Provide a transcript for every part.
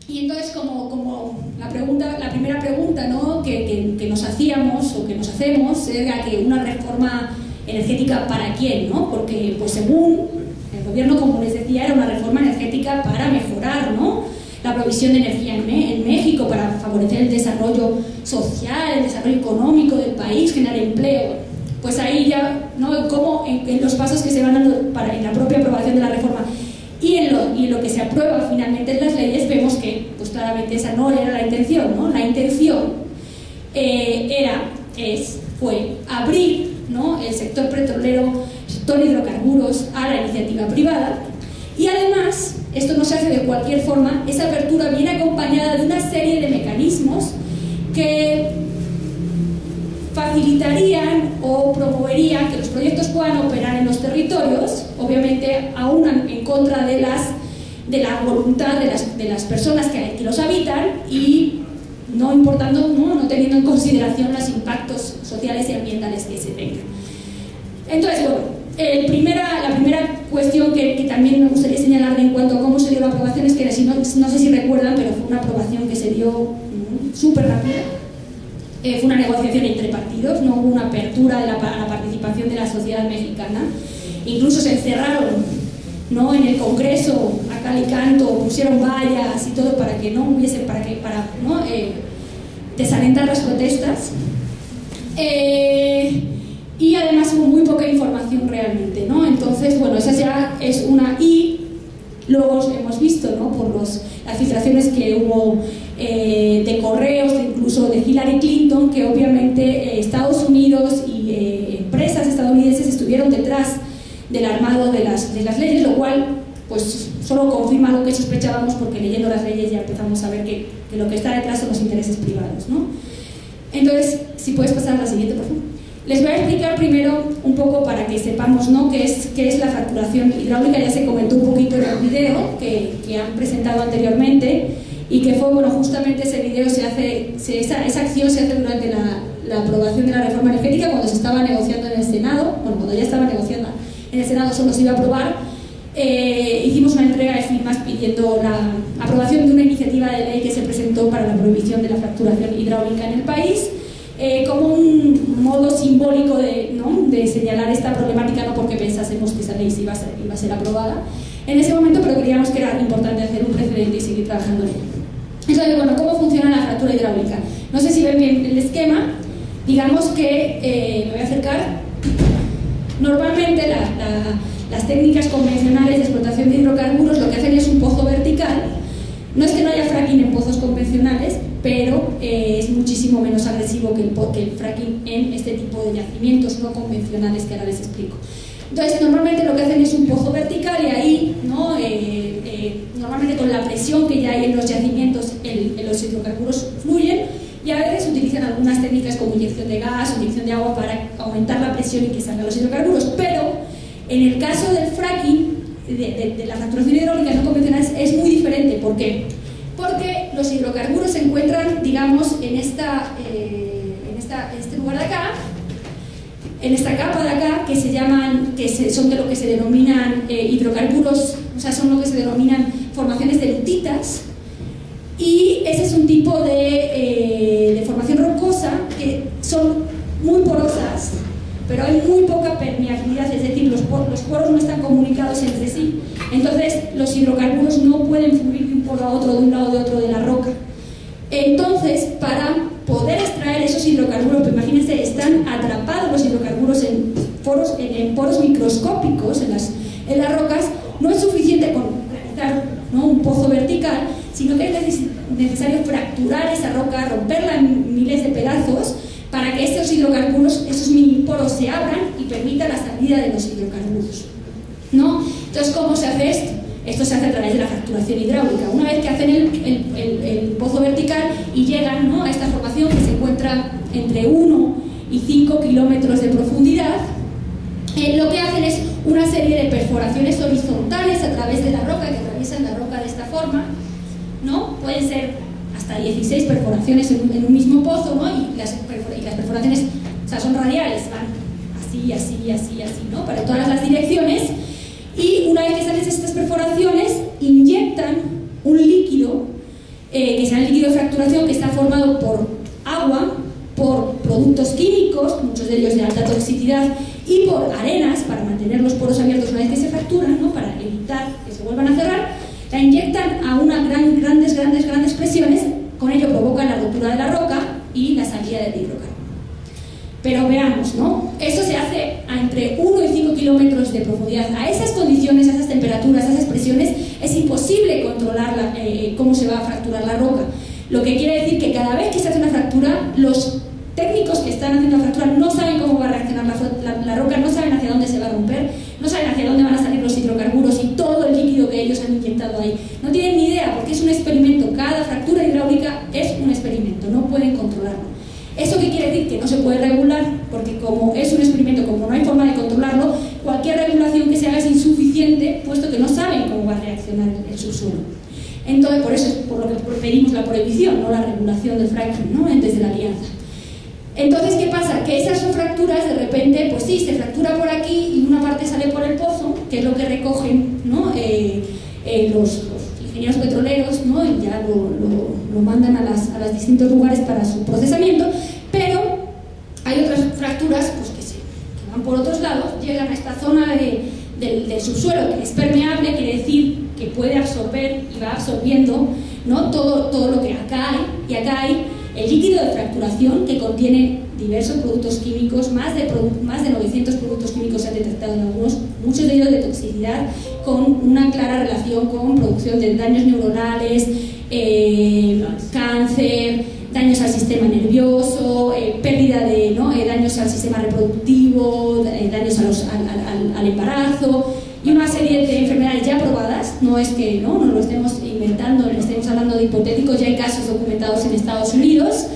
Y entonces, como la primera pregunta, ¿no?, que nos hacíamos o que nos hacemos era que una reforma energética ¿para quién?, ¿no? Porque, pues según el gobierno, como les decía, era una reforma energética para mejorar, ¿no?, la provisión de energía en México, para favorecer el desarrollo social, el desarrollo económico del país, generar empleo. Pues ahí ya, ¿no?, como en los pasos que se van dando en la propia aprobación de la reforma y en lo que se aprueba finalmente en las leyes, vemos que pues claramente esa no era la intención, ¿no? La intención fue abrir, ¿no?, el sector petrolero, sector hidrocarburos a la iniciativa privada. Y además, esto no se hace de cualquier forma, esa apertura viene acompañada de una serie de mecanismos que facilitarían o promoverían que los proyectos puedan operar en los territorios, obviamente aún en contra de la voluntad de las personas que los habitan, y no teniendo en consideración los impactos sociales y ambientales que se tengan. Entonces, bueno, la primera cuestión que también me gustaría señalar en cuanto a cómo se dio la aprobación es que, no sé si recuerdan, pero fue una aprobación que se dio súper rápida. Fue una negociación entre partidos, no hubo una apertura a la participación de la sociedad mexicana. Incluso se encerraron, ¿no?, en el Congreso a cal y canto, pusieron vallas y todo para que no hubiese, para desalentar las protestas. Y además hubo muy poca información realmente, ¿no? Entonces, bueno, esa ya es una. Y luego hemos visto, ¿no?, por las filtraciones que hubo de correos, incluso de Hillary Clinton, que obviamente Estados Unidos y empresas estadounidenses estuvieron detrás del armado de las leyes, lo cual pues solo confirma lo que sospechábamos, porque leyendo las leyes ya empezamos a ver que lo que está detrás son los intereses privados, ¿no? Entonces, si puedes pasar a la siguiente, por favor. Les voy a explicar primero un poco para que sepamos, ¿no?, qué es la fracturación hidráulica. Ya se comentó un poquito en el video que han presentado anteriormente, y que fue, bueno, justamente ese video esa acción se hace durante la aprobación de la reforma energética, cuando se estaba negociando en el Senado. Bueno, cuando ya estaba negociando en el Senado, solo se iba a aprobar. Hicimos una entrega de firmas pidiendo la aprobación de una iniciativa de ley que se presentó para la prohibición de la fracturación hidráulica en el país, como un modo simbólico de señalar esta problemática, no porque pensásemos que esa ley iba a ser aprobada en ese momento, pero creíamos que era importante hacer un precedente y seguir trabajando en ello. Entonces, bueno, ¿cómo funciona la fractura hidráulica? No sé si ven bien el esquema. Digamos que, me voy a acercar. Normalmente las técnicas convencionales de explotación de hidrocarburos lo que hacen es un pozo vertical. No es que no haya fracking en pozos convencionales, pero es muchísimo menos agresivo que el fracking en este tipo de yacimientos no convencionales que ahora les explico. Entonces, normalmente lo que hacen es un pozo vertical, y ahí, ¿no?, normalmente con la presión que ya hay en los yacimientos, los hidrocarburos fluyen, y a veces utilizan algunas técnicas como inyección de gas o inyección de agua para aumentar la presión y que salgan los hidrocarburos. Pero en el caso del fracking, de la fracturación hidráulica no convencional, es muy diferente. ¿Por qué? Porque los hidrocarburos se encuentran, digamos, en este lugar de acá, en esta capa de acá, que son de lo que se denominan hidrocarburos, o sea, son lo que se denominan formaciones de lutitas, y ese es un tipo de formación rocosa que son muy porosas, pero hay muy poca permeabilidad, es decir, los poros no están comunicados entre sí. Entonces los hidrocarburos no pueden fluir de un poro a otro, de un lado de otro de la roca. Entonces, para poder extraer esos hidrocarburos, pues imagínense, están atrapados los hidrocarburos en poros microscópicos en las rocas. No es suficiente con realizar, ¿no?, un pozo vertical, sino que es necesario fracturar esa roca, romperla en miles de pedazos, para que estos hidrocarburos, esos mini poros, se abran y permitan la salida de los hidrocarburos, ¿no? Entonces, ¿cómo se hace esto? Esto se hace a través de la fracturación hidráulica. Una vez que hacen el pozo vertical y llegan, ¿no?, a esta formación que se encuentra entre 1 y 5 kilómetros de profundidad, lo que hacen es una serie de perforaciones horizontales a través de la roca, que atraviesan la roca de esta forma, ¿no? Pueden ser hasta 16 perforaciones en un mismo pozo, ¿no? Y las perforaciones, o sea, son radiales, van así, así, así, así, ¿no?, para todas las direcciones. Y una vez que salen estas perforaciones, inyectan un líquido de ellos de alta toxicidad, y por arenas, para mantener los poros abiertos una vez que se fracturan, ¿no? Para evitar que se vuelvan a cerrar, la inyectan a unas grandes presiones, con ello provocan la ruptura de la roca y la salida del hidrocarburo. Pero veamos, ¿no? Eso se hace a entre 1 y 5 kilómetros de profundidad. A esas condiciones, a esas temperaturas, a esas presiones, es imposible controlar cómo se va a fracturar la roca. Lo que quiere decir que cada vez que se hace una fractura, los técnicos que están haciendo la fractura no saben cómo va a reaccionar la roca, no saben hacia dónde se va a romper, no saben hacia dónde van a salir los hidrocarburos y todo el líquido que ellos han inyectado ahí. No tienen ni idea, porque es un experimento. Cada fractura hidráulica es un experimento, no pueden controlarlo. ¿Eso qué quiere decir? Que no se puede regular, porque como es un experimento, como no hay forma de controlarlo, cualquier regulación que se haga es insuficiente, puesto que no saben cómo va a reaccionar el subsuelo. Entonces, por eso es por lo que pedimos la prohibición, no la regulación del fracking, ¿no? Desde la alianza. Entonces, ¿qué pasa? Que esas son fracturas, de repente, pues sí, se fractura por aquí y una parte sale por el pozo, que es lo que recogen, ¿no? Los ingenieros petroleros, ¿no? Y ya lo mandan a los distintos lugares para su procesamiento, pero hay otras fracturas pues, que van por otros lados, llegan a esta zona del subsuelo que es permeable, quiere decir que puede absorber y va absorbiendo, ¿no? todo lo que acá hay, y acá hay el líquido de fracturación que contiene diversos productos químicos, más de 900 productos químicos se han detectado en algunos, muchos de ellos de toxicidad, con una clara relación con producción de daños neuronales, cáncer, daños al sistema nervioso, pérdida de daños al sistema reproductivo, daños al embarazo y una serie de enfermedades ya probadas. No es que no lo estemos inventando, le estemos hablando de hipotéticos, ya hay casos documentados en Estados Unidos.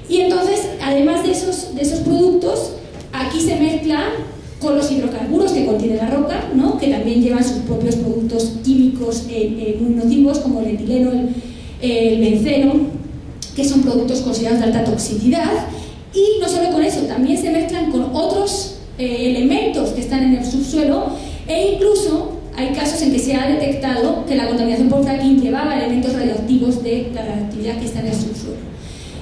Y entonces, además de esos productos, aquí se mezclan con los hidrocarburos que contiene la roca, ¿no? Que también llevan sus propios productos químicos muy nocivos, como el etileno, el benceno, que son productos considerados de alta toxicidad. Y no solo con eso, también se mezclan con otros elementos que están en el subsuelo, e incluso hay casos en que se ha detectado que la contaminación por fracking llevaba elementos radioactivos de la radioactividad que está en el subsuelo.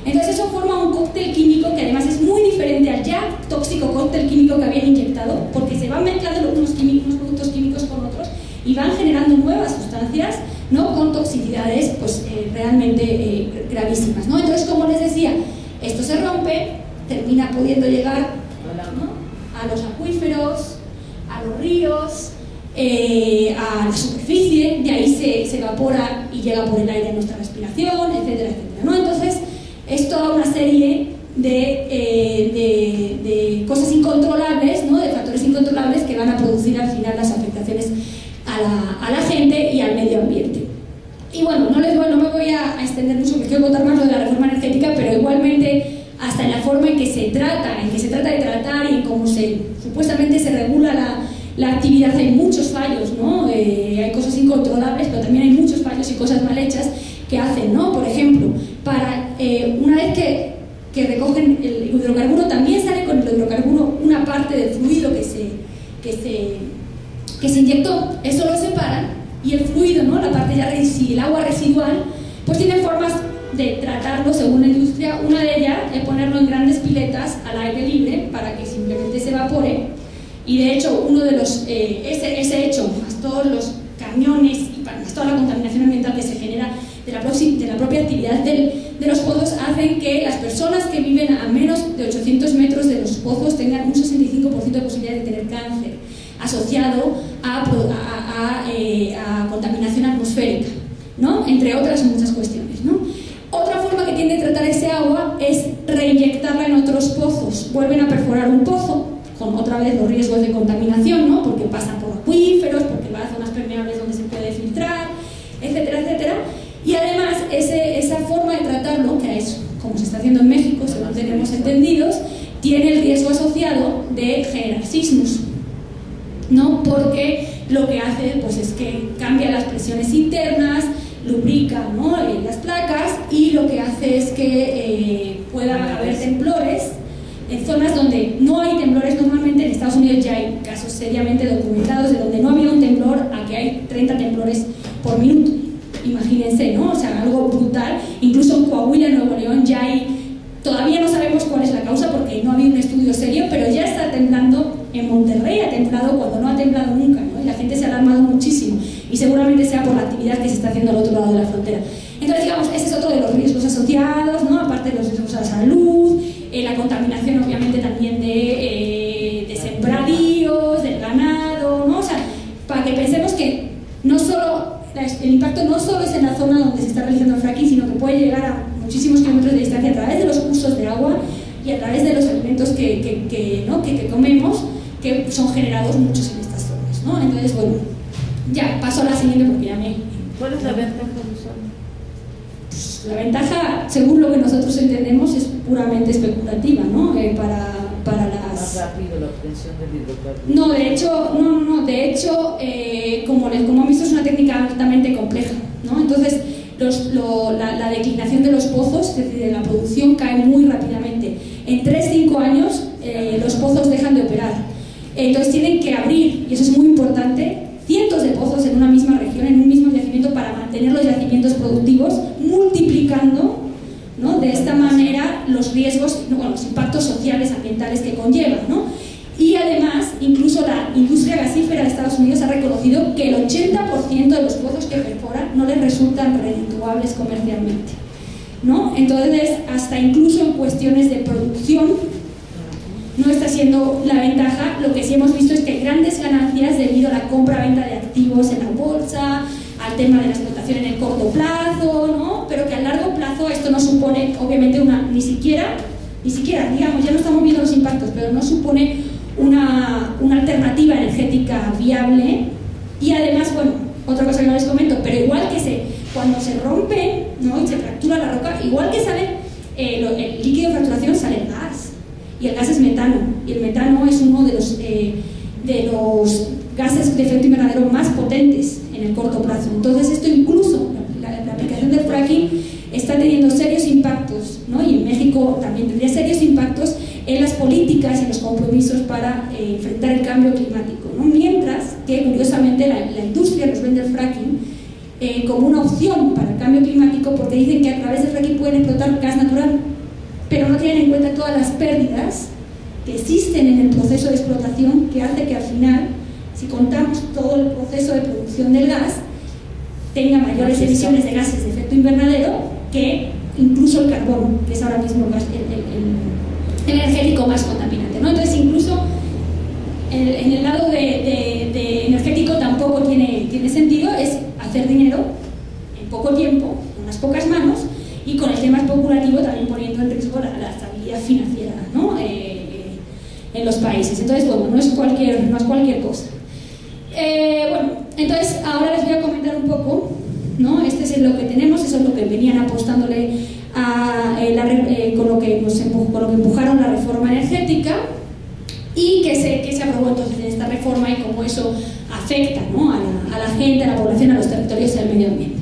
Entonces eso forma un cóctel químico que además es muy diferente al ya tóxico cóctel químico que habían inyectado, porque se van mezclando unos productos químicos con otros y van generando nuevas sustancias, ¿no? Con toxicidades pues, realmente gravísimas, ¿no? Entonces, como les decía, esto se rompe, termina pudiendo llegar, ¿no? A los acuíferos, a los ríos, a la superficie, de ahí se evapora y llega por el aire a nuestra respiración, etcétera, etcétera, ¿no? Entonces, es toda una serie de cosas incontrolables, ¿no? De factores incontrolables que van a producir al final las afectaciones a la gente y al medio ambiente. Y bueno, no me voy a extender mucho, me quiero contar más lo de la reforma energética, pero igualmente hasta en la forma en que se trata de tratar y en cómo supuestamente se regula la actividad, hay muchos fallos, ¿no? Hay cosas incontrolables, pero también hay muchos fallos y cosas mal hechas que hacen, ¿no? Por ejemplo, una vez que recogen el hidrocarburo, también sale con el hidrocarburo una parte del fluido que se inyectó, eso lo separan, y el fluido, ¿no? La parte ya el agua residual, pues tienen formas de tratarlo según la industria. Una de ellas es ponerlo en grandes piletas al aire libre para que simplemente se evapore, y de hecho uno de los ese hecho, más todos los camiones y más toda la contaminación ambiental que se genera de la propia actividad de los pozos, hacen que las personas que viven a menos de 800 metros de los pozos tengan un 65% de posibilidad de tener cáncer asociado a contaminación atmosférica, ¿no? Entre otras muchas cuestiones, ¿no? Otra forma que tiene de tratar ese agua es reinyectarla en otros pozos. Vuelven a perforar un pozo, con otra vez los riesgos de contaminación, ¿no? Porque pasan por acuíferos, porque va a zonas permeables donde se puede filtrar, etcétera, etcétera. Y además, esa forma de tratarlo, que es como se está haciendo en México, según tenemos entendidos, tiene el riesgo asociado de generar sismos, ¿no? Porque lo que hace pues, es que cambia las presiones internas, lubrica, ¿no? Las placas, y lo que hace es que pueda haber temblores en zonas donde no hay temblores normalmente. En Estados Unidos ya hay casos seriamente documentados de donde no había un temblor a que hay 30 temblores por minuto. Imagínense, ¿no? O sea, algo brutal. Incluso en Coahuila, Nuevo León, ya hay Todavía no sabemos cuál es la causa porque no ha habido un estudio serio, pero ya está temblando en Monterrey, ha temblado cuando no ha temblado nunca, ¿no? Y la gente se ha alarmado muchísimo y seguramente sea por la actividad que se está haciendo al otro lado de la frontera. Entonces, digamos, ese es otro de los riesgos asociados, ¿no? Aparte de los riesgos a la salud, la contaminación obviamente también de sembradíos, del ganado, ¿no? O sea, para que pensemos que no solo el impacto no solo es en la zona donde se está realizando el fracking, sino que puede llegar a muchísimos kilómetros de distancia a través de los cursos de agua y a través de los alimentos que comemos, que son generados muchos en estas zonas, ¿no? Entonces, bueno, ya paso a la siguiente porque ya me... ¿Cuál es la ventaja de usarlo? Pues, la ventaja, según lo que nosotros entendemos, es puramente especulativa, ¿no? Para las... Más rápido la obtención del hidrocarburo. No, de hecho, como han visto, es una técnica altamente compleja, ¿no? Entonces, la declinación de los pozos, es decir, de la producción, cae muy rápidamente. En 3-5 años los pozos dejan de operar. Entonces tienen que abrir, y eso es muy importante, cientos de pozos en una misma región, en un mismo yacimiento, para mantener los yacimientos productivos, multiplicando, ¿no? De esta manera los riesgos, los impactos sociales, ambientales que conllevan, ¿no? Y además, incluso la industria gasífera de Estados Unidos ha reconocido que el 80% de los pozos que perforan no les resultan redituables comercialmente, ¿no? Entonces, hasta incluso en cuestiones de producción no está siendo la ventaja. Lo que sí hemos visto es que hay grandes ganancias debido a la compra-venta de activos en la bolsa, al tema de la explotación en el corto plazo, ¿no? Pero que a largo plazo esto no supone, obviamente, ni siquiera, digamos, ya no estamos viendo los impactos, pero no supone una alternativa energética viable. Y además, bueno, otra cosa que no les comento, pero igual que cuando se rompe, ¿no? Y se fractura la roca, igual que sale el líquido de fracturación, sale el gas, y el gas es metano, y el metano es uno de los gases de efecto invernadero más potentes en el corto plazo. Entonces esto, incluso la aplicación del fracking está teniendo serios impactos, ¿no? Y en México también tendría serios impactos en las políticas y en los compromisos para enfrentar el cambio climático, ¿no? Mientras que, curiosamente, la industria nos vende el fracking como una opción para el cambio climático, porque dicen que a través del fracking pueden explotar gas natural, pero no tienen en cuenta todas las pérdidas que existen en el proceso de explotación, que hace que al final, si contamos todo el proceso de producción del gas, tenga mayores emisiones de gases de efecto invernadero que incluso el carbón, que es ahora mismo el energético más contaminante, ¿no? Entonces, incluso en el lado de energético tampoco tiene sentido, es hacer dinero en poco tiempo, con unas pocas manos, y con el tema especulativo también poniendo en riesgo la estabilidad financiera, ¿no? En los países. Entonces, bueno, no es cualquier cosa. Bueno, entonces ahora les voy a comentar un poco, ¿no? Este es lo que tenemos, eso es lo que venían apostándole con lo que empujaron la reforma energética, y que se aprobó entonces en esta reforma, y cómo eso afecta, ¿no? a la gente, a la población, a los territorios y al medio ambiente.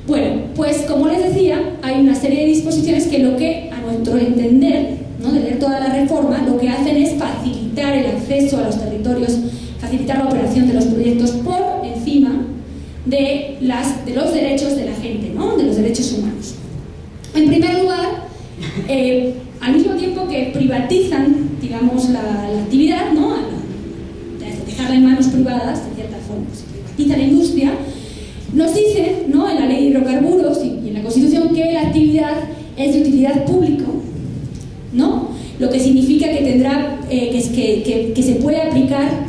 Bueno, pues como les decía, hay una serie de disposiciones que a nuestro entender, ¿no? De leer toda la reforma, lo que hacen es facilitar el acceso a los territorios, facilitar la operación de los proyectos por encima de los derechos de la gente, ¿no? De los derechos humanos. En primer lugar, al mismo tiempo que privatizan, digamos, la actividad, ¿no? Dejarla en manos privadas, de cierta forma, se privatiza la industria, nos dicen, ¿no? En la ley de hidrocarburos y en la Constitución, que la actividad es de utilidad pública, ¿no? Lo que significa que tendrá que se puede aplicar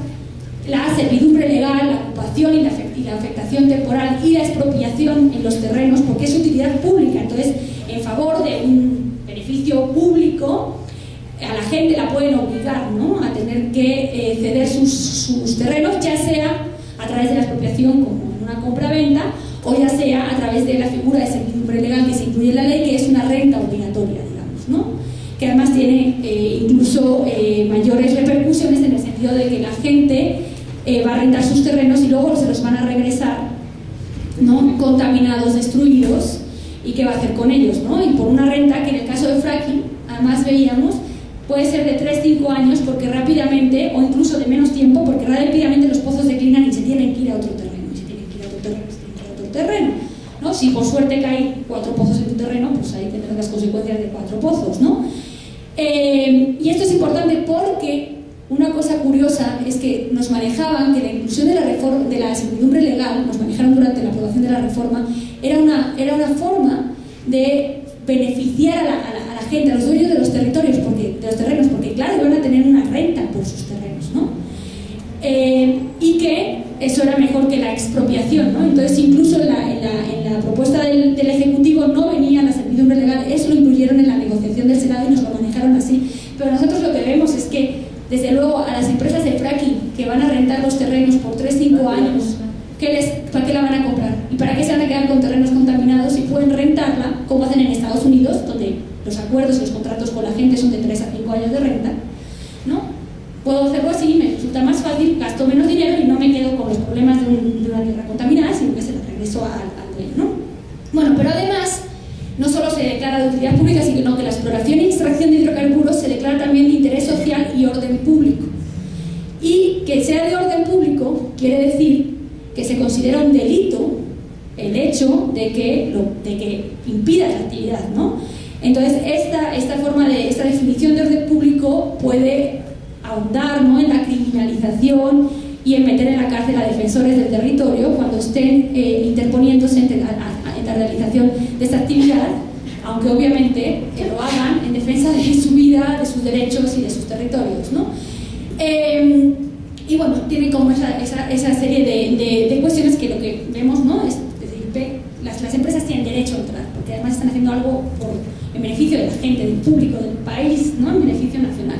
la servidumbre legal, la ocupación y la afectación temporal y la expropiación en los terrenos, porque es utilidad pública. Entonces, en favor de un beneficio público, a la gente la pueden obligar, ¿no? A tener que ceder sus terrenos, ya sea a través de la expropiación, como en una compra-venta, o ya sea a través de la figura de servidumbre legal que se incluye en la ley, que es una renta obligatoria, digamos, ¿no? Que además tiene incluso mayores repercusiones, en el sentido de que la gente va a arrendar sus terrenos y luego se los van a regresar, ¿no? Contaminados, destruidos, y qué va a hacer con ellos, ¿no? Y por una renta que, en el caso de fracking, además veíamos, puede ser de 3-5 años, porque rápidamente, o incluso de menos tiempo, porque rápidamente los pozos declinan y se tienen que ir a otro terreno, ¿no? Si por suerte caen 4 pozos en tu terreno, pues ahí tendrás las consecuencias de 4 pozos, ¿no? Y esto es importante porque una cosa curiosa es que nos manejaban que la inclusión de la servidumbre legal, nos manejaron durante la aprobación de la reforma, era una forma de beneficiar a la gente, a los dueños de los territorios, de los terrenos, porque claro, iban a tener una renta por sus terrenos, ¿no? Y que eso era mejor que la expropiación, ¿no? Entonces incluso en la propuesta del Ejecutivo no venía la servidumbre legal, eso lo incluyeron en la negociación del Senado y nos lo manejaron así, pero nosotros lo que vemos es que desde luego a las empresas de fracking que van a rentar los terrenos por 3-5 años, ¿para qué la van a comprar? ¿Y para qué se van a quedar con terrenos contaminados si pueden rentarla, como hacen en Estados Unidos, donde los acuerdos y los contratos con la gente son de 3-5 años de renta, ¿no? Puedo hacerlo así, me resulta más fácil, gasto menos dinero y no me quedo con los problemas de una tierra contaminada, sino que se la regreso al dueño, ¿no? Bueno, pero además, no solo se declara de utilidad pública, sino que la exploración e extracción de hidrocarburos se declara también de interés social y orden público. Y que sea de orden público quiere decir que se considera un delito el hecho de que impida la actividad, ¿no? Entonces, esta definición de orden público puede ahondar, ¿no?, en la criminalización y en meter en la cárcel a defensores del territorio cuando estén interponiéndose en la realización de esta actividad, aunque obviamente lo hagan en defensa de su vida, de sus derechos y de sus territorios, ¿no? Y bueno, tienen como esa serie de cuestiones que lo que vemos, ¿no?, es decir, las empresas tienen derecho a entrar, porque además están haciendo algo en beneficio de la gente, del público, del país, ¿no?, en beneficio nacional.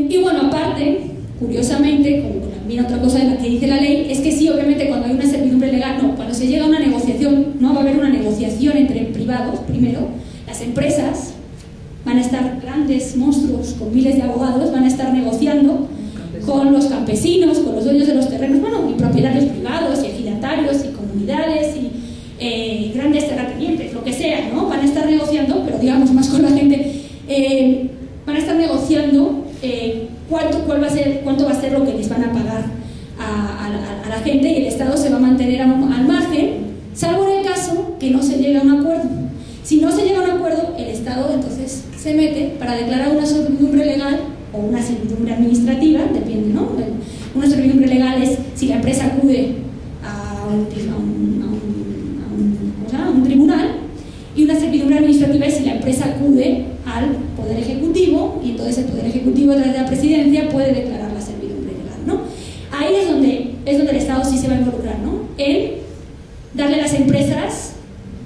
Y bueno, aparte, curiosamente, como también otra cosa de la que dice la ley, es que sí, obviamente cuando hay una servidumbre legal, no, cuando se llega a una negociación, no va a haber una negociación entre privados, primero, las empresas van a estar, grandes monstruos con miles de abogados, van a estar negociando con los campesinos, con los dueños de los terrenos, bueno, y propietarios privados, y ejidatarios, y comunidades, y grandes terratenientes, lo que sea, ¿no? Van a estar negociando, pero digamos más con la gente, van a estar negociando cuánto va a ser lo que les van a pagar a la gente, y el Estado se va a mantener al margen, salvo en el caso que no se llegue a un acuerdo. Si no se llega a un acuerdo, el Estado entonces se mete para declarar una servidumbre legal o una servidumbre administrativa, depende, ¿no? Una servidumbre legal es si la empresa acude a un tribunal, y una servidumbre administrativa es si la empresa acude al Poder Ejecutivo, y entonces el Poder Ejecutivo a través de la Presidencia puede declarar la servidumbre legal, ¿no? Ahí es donde el Estado sí se va a involucrar, ¿no?, en darle a las empresas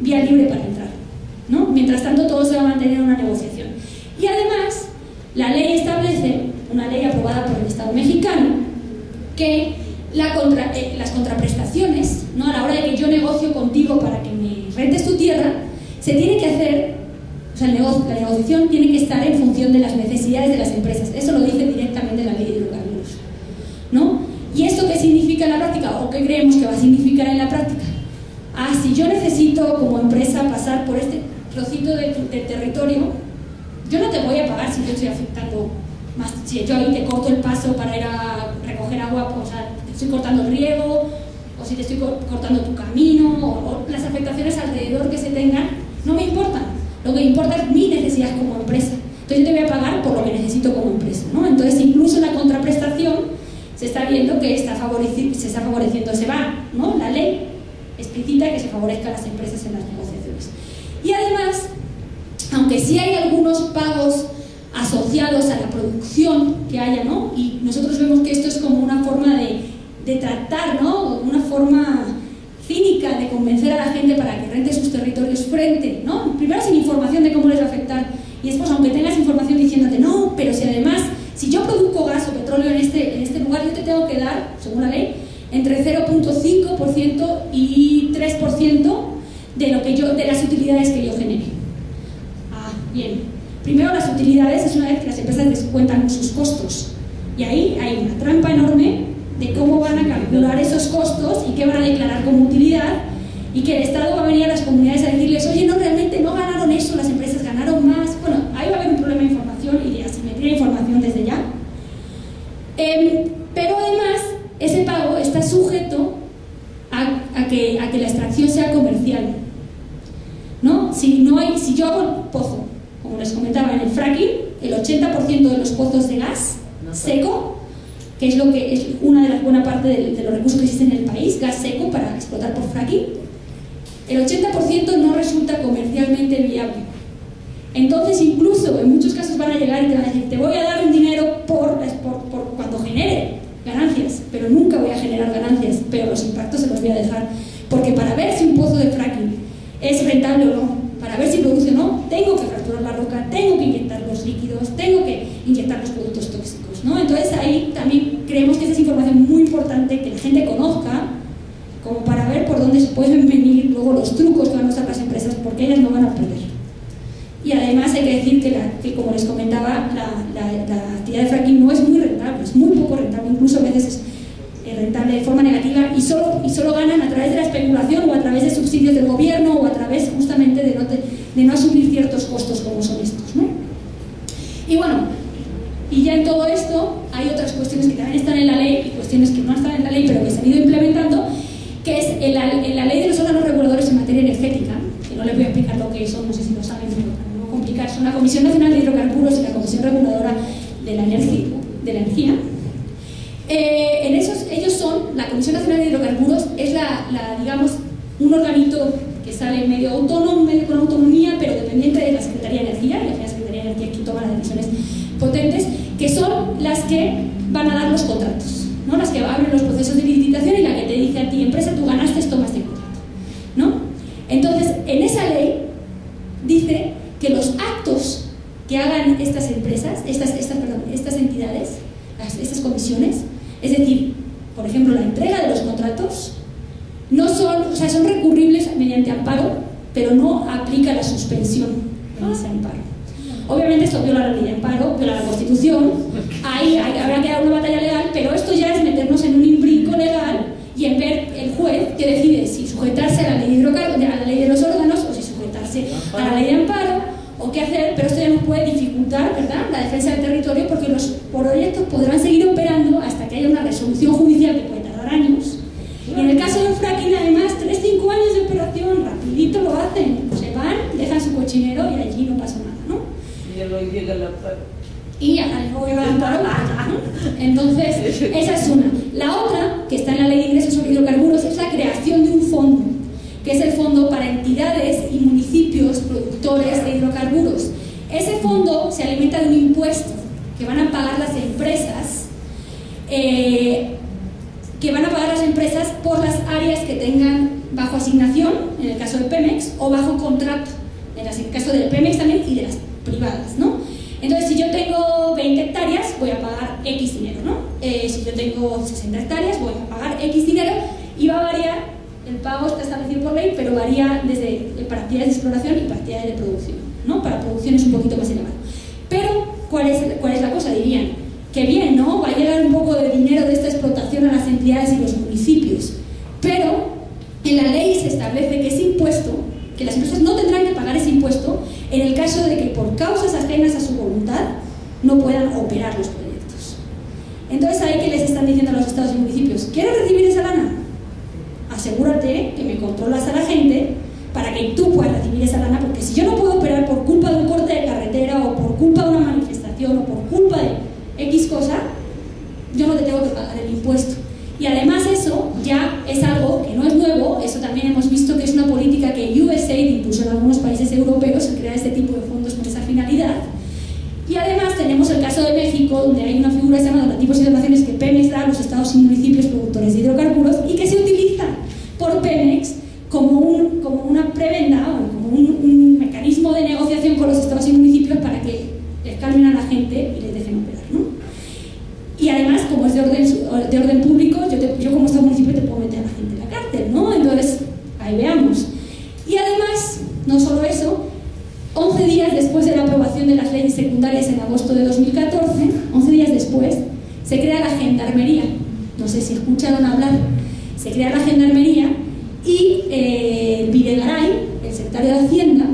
vía libre para entrar, ¿no? Mientras tanto todo se va a mantener en una negociación. Y además la ley establece, una ley aprobada por el Estado mexicano, que las contraprestaciones, ¿no?, a la hora de que yo negocio contigo para que me rentes tu tierra, se tiene que hacer, o sea, la negociación tiene que estar en función de las necesidades de las empresas. Eso lo dice directamente la ley de hidrocarburos, ¿no? ¿Y esto qué significa en la práctica? ¿O qué creemos que va a significar en la práctica? Si yo necesito como empresa pasar por este trocito de territorio, yo no te voy a pagar si yo estoy afectando más, si yo ahí te corto el paso para ir a recoger agua, o sea, te estoy cortando el riego, o si te estoy cortando tu camino, o las afectaciones alrededor que se tengan, no me importan. Lo que importa es mi necesidad como empresa. Entonces yo te voy a pagar por lo que necesito como empresa, ¿no? Entonces incluso en la contraprestación se está viendo que se está favoreciendo, ¿no? La ley explicita que se favorezcan las empresas en las negociaciones. Y además, aunque sí hay algunos pagos asociados a la producción que haya, ¿no?, y nosotros vemos que esto es como una forma de tratar, ¿no?, una forma cínica de convencer a la gente para que rente sus territorios frente, ¿no?, primero sin información de cómo les va a afectar, y después aunque tengas información diciéndote, no, pero si además, si yo produzco gas o petróleo en este lugar, yo te tengo que dar, según la ley, entre 0.5% y 3% de las utilidades que yo genere. Bien, primero las utilidades es una vez que las empresas descuentan sus costos, y ahí hay una trampa enorme de cómo van a calcular esos costos y qué van a declarar como utilidad, y que el Estado va a venir a las comunidades a decirles, oye, no, realmente no ganaron eso, las empresas ganaron más. Bueno, ahí va a haber un problema de información y de asimetría de información desde ya. Pero además ese pago está sujeto a que la extracción sea comercial, ¿no? Si yo hago el pozo, como les comentaba en el fracking, el 80% de los pozos de gas seco, que es una de las buena parte de los recursos que existen en el país, gas seco para explotar por fracking, el 80% no resulta comercialmente viable. Entonces, incluso en muchos casos van a llegar y te van a decir, te voy a dar un dinero por cuando genere ganancias, pero nunca voy a generar ganancias, pero los impactos se los voy a dejar, porque para ver si un pozo de fracking es rentable o no, para ver si produce o no, tengo que fracturar la roca, tengo que inyectar los líquidos, tengo que inyectar los productos tóxicos, ¿no? Entonces ahí también creemos que esa es información muy importante que la gente conozca, como para ver por dónde se pueden venir luego los trucos que van a usar las empresas, porque ellas no van a perder. Y además hay que decir que como les comentaba, la actividad de fracking no es muy rentable, es muy poco rentable, incluso a veces es rentable de forma negativa y solo ganan a través de la especulación o a través de subsidios del gobierno o a través justamente de no asumir ciertos costos como son estos, ¿no? Y bueno, y ya en todo esto hay otras cuestiones que también están en la ley y cuestiones que no están en la ley pero que se han ido implementando, que es en la ley de los órganos reguladores en materia energética, que no les voy a explicar lo que son, no sé si lo saben, pero para no complicar, son la Comisión Nacional de Hidrocarburos y la Comisión Reguladora de la Energía. Ellos son, la Comisión Nacional de Hidrocarburos es digamos, un organito que sale medio autónomo, medio con autonomía, pero dependiente de la Secretaría de Energía, y la Secretaría de Energía quien toma las decisiones potentes, que son las que van a dar los contratos, ¿no? Las que abren los procesos de licitación y la que te dice a ti, empresa, tú ganaste, tomas este contrato, ¿no? Entonces, en esa ley dice que los actos que hagan estas empresas, estas entidades, estas comisiones, es decir, por ejemplo, la entrega de los contratos, son recurribles mediante amparo, pero no aplica la suspensión en ese amparo. Obviamente esto viola la ley de amparo, viola la Constitución, ahí habrá que dar una batalla legal, pero esto ya es meternos en un imbrinco legal y en ver el juez que decide si sujetarse a la ley de los órganos o si sujetarse a la ley de amparo o qué hacer, pero esto ya nos puede dificultar, ¿verdad?, la defensa del territorio, porque los proyectos podrán seguir operando hasta que haya una resolución judicial que puede tardar años. Y en el caso del fracking, además, 3-5 años de operación, rapidito lo hacen, se van, dejan su cochinero y allí no pasa nada, ¿no? Y ya luego llega el amparo. Y luego llega el amparo, ¿no? Entonces, esa es una. La otra, que está en la Ley de Ingresos sobre Hidrocarburos, es la creación de un fondo, que es el fondo para entidades y municipios productores de hidrocarburos. Ese fondo se alimenta de un impuesto que van a pagar las empresas, por las áreas que tengan bajo asignación, en el caso de Pemex, o bajo contrato, en el caso de Pemex también y de las privadas, ¿no? Entonces, si yo tengo 20 hectáreas, voy a pagar X dinero, ¿no? Si yo tengo 60 hectáreas, voy a pagar X dinero y va a variar. El pago está establecido por ley, pero varía para actividades de exploración y para actividades de producción, ¿no? Para producción es un poquito más elevado. Pero, ¿cuál es la cosa? Dirían, que bien, ¿no? Va a llegar un poco de dinero de esta explotación a las entidades y los municipios. Pero, en la ley se establece que ese impuesto, que las empresas no tendrán que pagar ese impuesto en el caso de que por causas ajenas a su voluntad no puedan operar los proyectos. Entonces, ahí que les están diciendo a los estados y municipios, ¿quieres recibir esa lana? Asegúrate que me controlas a la gente para que tú puedas recibir esa lana, porque si yo no puedo operar por culpa de un corte de carretera o por culpa de una manifestación o por culpa de X cosa, yo no te tengo que pagar el impuesto. Y además eso ya es algo que no es nuevo, eso también hemos visto que es una política que USAID impuso en algunos países europeos, el crear este tipo de fondos con esa finalidad. Y además tenemos el caso de México, donde hay una figura llamada tipos y donaciones que Pemex da a los estados y municipios productores de hidrocarburos y que se utiliza por Pemex como una prebenda o como un mecanismo de negociación con los estados y municipios para que les calmen a la gente y les dejen operar, ¿no? Y además, como es de orden público, yo como estado municipio te puedo meter a la gente en la cárcel, ¿no? Entonces, ahí veamos. Y además, no solo eso, 11 días después de la aprobación de las leyes secundarias en agosto de 2014, 11 días después, se crea la Gendarmería. No sé si escucharon hablar. Se crea la Gendarmería y Videgaray, el secretario de Hacienda,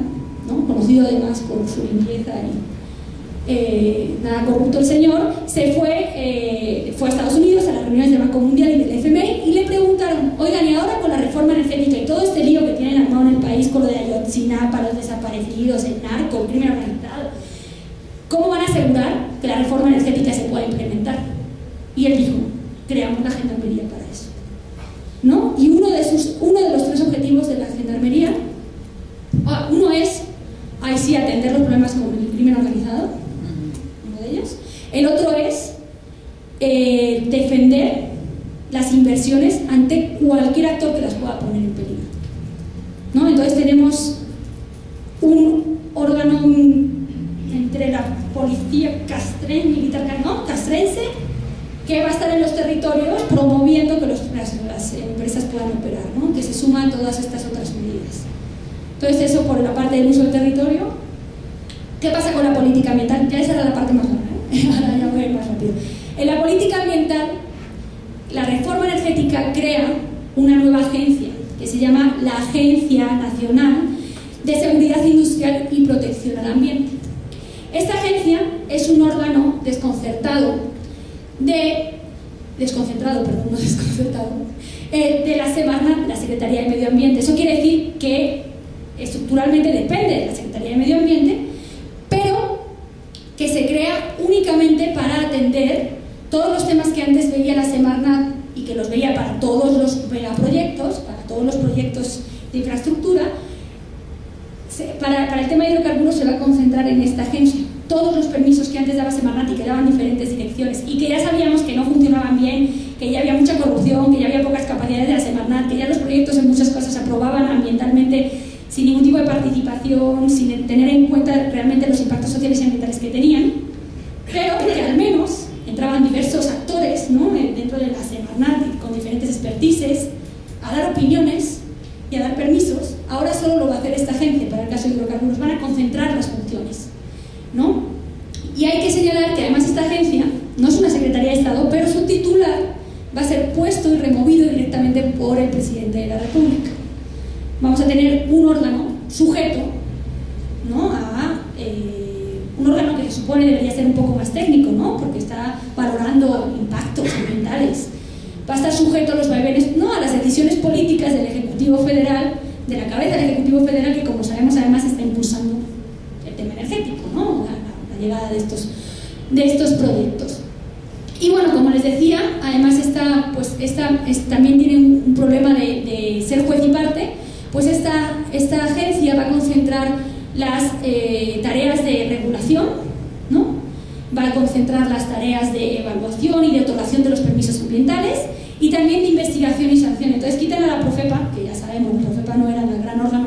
¿no?, conocido además por su limpieza nada corrupto el señor, se fue a Estados Unidos a las reuniones del Banco Mundial y del FMI y le preguntaron, oigan, y ahora con la reforma energética y todo este lío que tienen armado en el país con lo de Ayotzinapa, los desaparecidos, el narco, el crimen organizado, ¿cómo van a asegurar que la reforma energética se pueda implementar? Y él dijo, creamos la gendarmería para eso, ¿no? Y uno de los 3 objetivos de la gendarmería, uno es, ahí sí, atender los problemas con el crimen organizado, uno de ellos. El otro es defender las inversiones ante cualquier actor que las pueda poner en peligro, ¿no? Entonces tenemos un órgano entre la policía castrense, que va a estar en los territorios promoviendo que las empresas puedan operar, ¿no? Que se suman todas estas otras medidas. Entonces eso por la parte del uso del territorio. ¿Qué pasa con la política ambiental? Ya esa era la parte más larga, ahora ya voy a ir más rápido. En la política ambiental, la reforma energética crea una nueva agencia que se llama la Agencia Nacional de Seguridad Industrial y Protección al Ambiente. Esta agencia es un órgano desconcertado de la Semarnat, la Secretaría de Medio Ambiente. Eso quiere decir que estructuralmente depende de la Secretaría de Medio Ambiente, pero que se crea únicamente para atender todos los temas que antes veía la Semarnat y que los veía para todos los megaproyectos, para todos los proyectos de infraestructura. Para el tema de hidrocarburos se va a concentrar en esta agencia. Todos los permisos que antes daba Semarnat y que daban diferentes direcciones y que ya sabíamos que no funcionaban bien, que ya había mucha corrupción, que ya había pocas capacidades de la Semarnat, que ya los proyectos en muchas cosas se aprobaban ambientalmente sin ningún tipo de participación, sin tener en cuenta realmente los impactos sociales y ambientales que tenían, pero que al menos entraban diversos actores, ¿no?, dentro de la Semarnat con diferentes expertices a dar opiniones y a dar permisos. Ahora solo lo va a hacer esta agencia para el caso de hidrocarburos, van a concentrar las funciones, ¿no? Y hay que señalar que además esta agencia no es una Secretaría de Estado, pero su titular va a ser puesto y removido directamente por el presidente de la República. Vamos a tener un órgano sujeto, ¿no?, a un órgano que se supone debería ser un poco más técnico, ¿no?, porque está valorando impactos ambientales. Va a estar sujeto a los vaivenes, no a las decisiones políticas del Ejecutivo Federal, de la cabeza del Ejecutivo Federal, que como sabemos además está impulsando el tema energético, ¿no?, la llegada de estos proyectos. Y bueno, como les decía, además también tiene un problema de ser juez y parte. Pues esta agencia va a concentrar las tareas de regulación, ¿no?, va a concentrar las tareas de evaluación y de otorgación de los permisos ambientales y también de investigación y sanción. Entonces quitan a la Profepa, que ya sabemos, la Profepa no era el gran órgano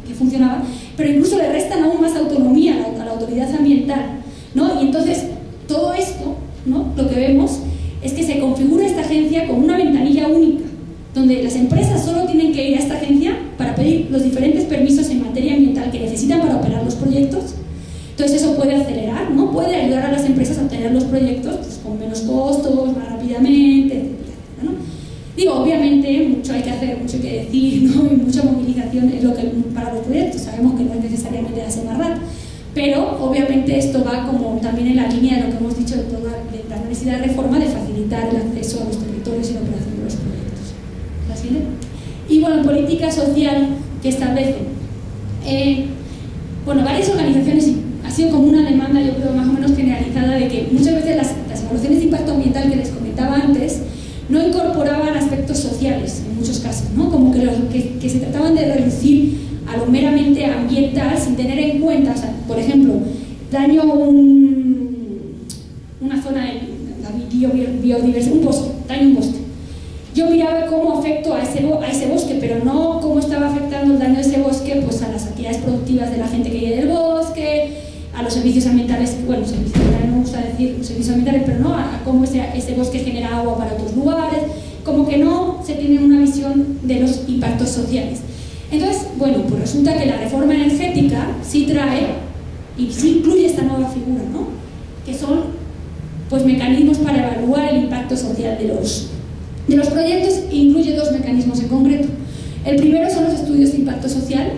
que funcionaba, pero incluso le restan aún más autonomía a la autoridad ambiental, ¿no? Y entonces todo esto, ¿no?, lo que vemos es que se configura esta agencia como una ventanilla única, donde las empresas solo tienen que ir a esta agencia para pedir los diferentes permisos en materia ambiental que necesitan para operar los proyectos. Entonces eso puede acelerar, ¿no?, puede ayudar a las empresas a obtener los proyectos pues, con menos costos, más rápidamente, etcétera, ¿no? Digo, obviamente mucho hay que hacer, mucho hay que decir, ¿no?, y mucha movilización es lo que para los proyectos. Sabemos que no es necesariamente la Semarnat, pero obviamente esto va como también en la línea de lo que hemos dicho de toda la necesidad de reforma, de facilitar el acceso a los territorios y la operación de los proyectos. ¿Así? Y bueno, política social que establecen varias organizaciones. Ha sido como una demanda, yo creo, más o menos generalizada, de que muchas veces las evaluaciones de impacto ambiental que les comentaba antes no incorporaban aspectos sociales en muchos casos, ¿no?, como que se trataban de reducir a lo meramente ambiental sin tener en cuenta, o sea, por ejemplo, daño una zona de biodiversidad, un bosque, daño un bosque. Yo miraba cómo afectó a ese bosque, pero no cómo estaba afectando el daño de ese bosque pues a las actividades productivas de la gente que vive del bosque, a los servicios ambientales, bueno, servicios ambientales no me gusta decir servicios ambientales, pero no a cómo ese bosque genera agua para otros lugares, como que no se tiene una visión de los impactos sociales. Entonces, bueno, pues resulta que la reforma energética sí trae y sí incluye esta nueva figura, ¿no?, que son pues mecanismos para evaluar el impacto social de los proyectos, e incluye 2 mecanismos en concreto. El primero son los estudios de impacto social,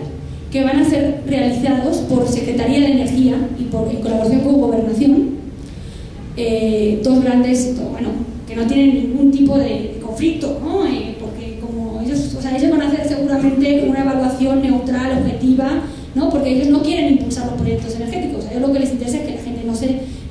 que van a ser realizados por Secretaría de Energía y en colaboración con Gobernación, dos grandes, bueno, que no tienen ningún tipo de conflicto, ¿no? Porque como ellos, o sea, ellos van a hacer seguramente una evaluación neutral, objetiva, ¿no? Porque ellos no quieren impulsar los proyectos energéticos, a ellos lo que les interesa es que la gente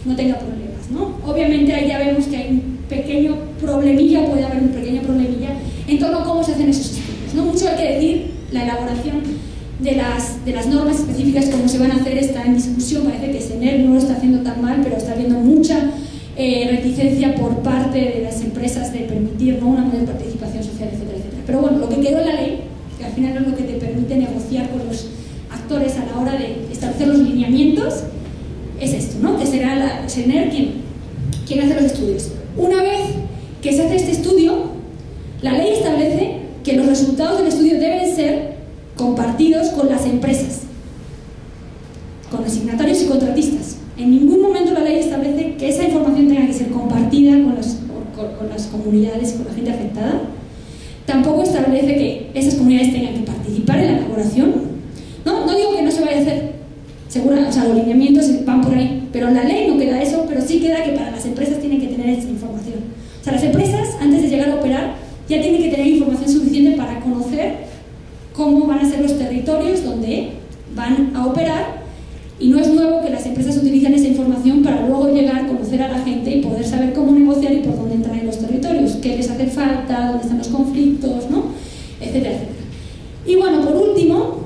no tenga problemas, ¿no? Obviamente ahí ya vemos que hay un pequeño problemilla, puede haber un pequeño problemilla en torno a cómo se hacen esos estudios, ¿no? Mucho hay que decir, la elaboración de las normas específicas, cómo se van a hacer, está en discusión. Parece que SENER no lo está haciendo tan mal, pero está habiendo mucha reticencia por parte de las empresas de permitir, ¿no?, una mayor participación social, etcétera, etcétera. Pero bueno, lo que quedó en la ley, que al final es lo que te permite negociar con los actores a la hora de establecer los lineamientos, es esto, ¿no?, que será la SENER quien hace los estudios. Una vez que se hace este estudio, la ley establece que los resultados del estudio deben ser compartidos con las empresas, con asignatarios y contratistas. En ningún momento la ley establece que esa información tenga que ser compartida con las comunidades, con la gente afectada. Tampoco establece que esas comunidades tengan que participar en la elaboración. No digo que no se vaya a hacer, segura, o sea, los lineamientos van por ahí, pero en la ley no queda eso, pero sí queda que para las empresas tienen que tener esa información. O sea, las empresas, antes de llegar a operar, ya tienen que tener información suficiente para conocer cómo van a ser los territorios donde van a operar, y no es nuevo que las empresas utilicen esa información para luego llegar, conocer a la gente y poder saber cómo negociar y por dónde entrar en los territorios, qué les hace falta, dónde están los conflictos, ¿no?, etcétera, etcétera. Y bueno, por último,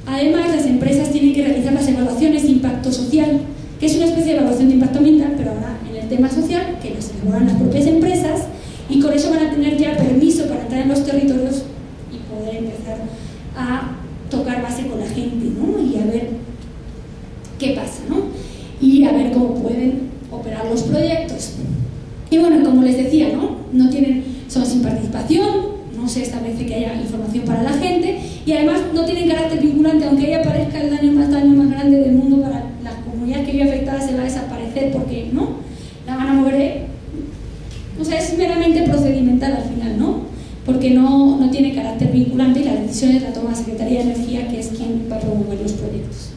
además las empresas tienen que realizar las evaluaciones de impacto social, que es una especie de evaluación de impacto ambiental, pero ahora en el tema social, que las elaboran las propias empresas, y con eso van a tener ya permiso para entrar en los territorios y poder empezar a tocar base con la gente, ¿no?, y a ver qué pasa, ¿no?, y a ver cómo pueden operar los proyectos. Y bueno, como les decía, no tienen, son sin participación, no se establece que haya información para la gente, y además no tienen carácter vinculante, aunque ella parezca el daño más grande del mundo para la comunidad que vive afectada, se va a desaparecer porque no la van a mover, o sea, es meramente procedimental al final, ¿no?, porque no tiene carácter vinculante, y las decisiones la toma la Secretaría de Energía, que es quien va a promover los proyectos.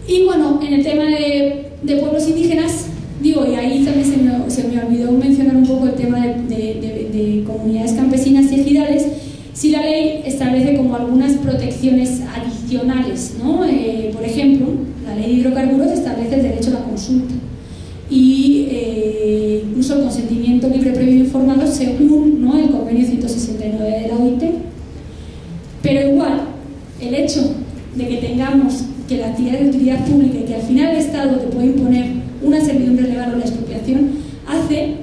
Y bueno, en el tema de pueblos indígenas, digo, y ahí también se me olvidó mencionar un poco el tema de comunidades campesinas y ejidales. Sí, la ley establece como algunas protecciones adicionales, ¿no? Por ejemplo, la ley de hidrocarburos establece el derecho a la consulta y incluso el consentimiento libre, previo e informado, según, ¿no?, el convenio 169 de la OIT. Pero igual, el hecho de que tengamos que la actividad de utilidad pública y que al final el Estado te puede imponer una servidumbre legal o la expropiación, hace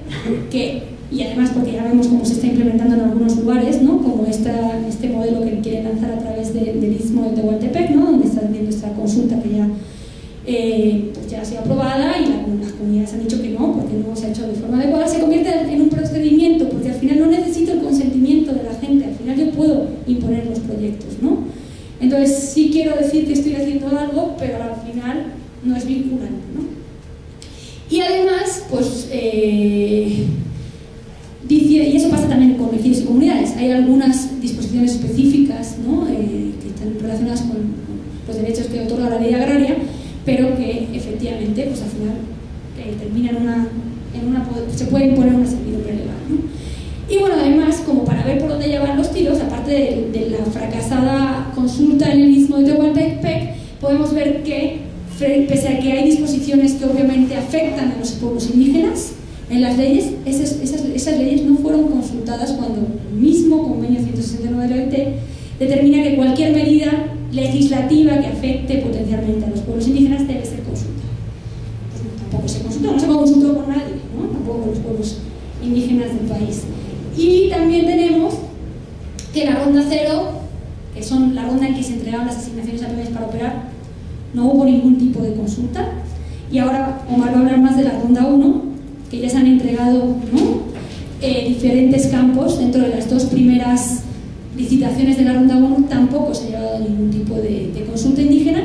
que, y además porque ya vemos cómo se está implementando en algunos lugares, ¿no?, como este modelo que quieren lanzar a través del Istmo de Tehuantepec, ¿no?, donde están viendo esta consulta que ya pues ya ha sido aprobada, y las comunidades han dicho que no, porque no se ha hecho de forma adecuada, se convierte en un procedimiento, porque al final no necesito el consentimiento de la gente, al final yo puedo imponer los proyectos, ¿no? Entonces sí quiero decir que estoy haciendo algo, pero al final no es vinculante, ¿no? Y además, pues dice, y eso pasa también con ejidos y comunidades, hay algunas disposiciones específicas, ¿no?, que están relacionadas con los derechos que otorga la ley agraria, pero que efectivamente, pues al final termina se puede imponer una servidumbre legal, ¿no? Y bueno, además, como para ver por dónde llevan los tiros, aparte de la fracasada consulta en el Istmo de Tehuantepec, podemos ver que, pese a que hay disposiciones que obviamente afectan a los pueblos indígenas en las leyes, esas leyes no fueron consultadas cuando el mismo convenio 169 de la OIT determina que cualquier medida legislativa que afecte potencialmente a los pueblos indígenas debe ser consultada. Pues no, tampoco se consultó, no se consultó con nadie, ¿no?, tampoco con los pueblos indígenas del país. Y también tenemos que la ronda 0, que son la ronda en que se entregaron las asignaciones a pymes para operar, no hubo ningún tipo de consulta. Y ahora Omar va a hablar más de la ronda 1, que ya se han entregado, ¿no?, diferentes campos. Dentro de las dos primeras licitaciones de la ronda 1 tampoco se ha llevado ningún tipo de consulta indígena.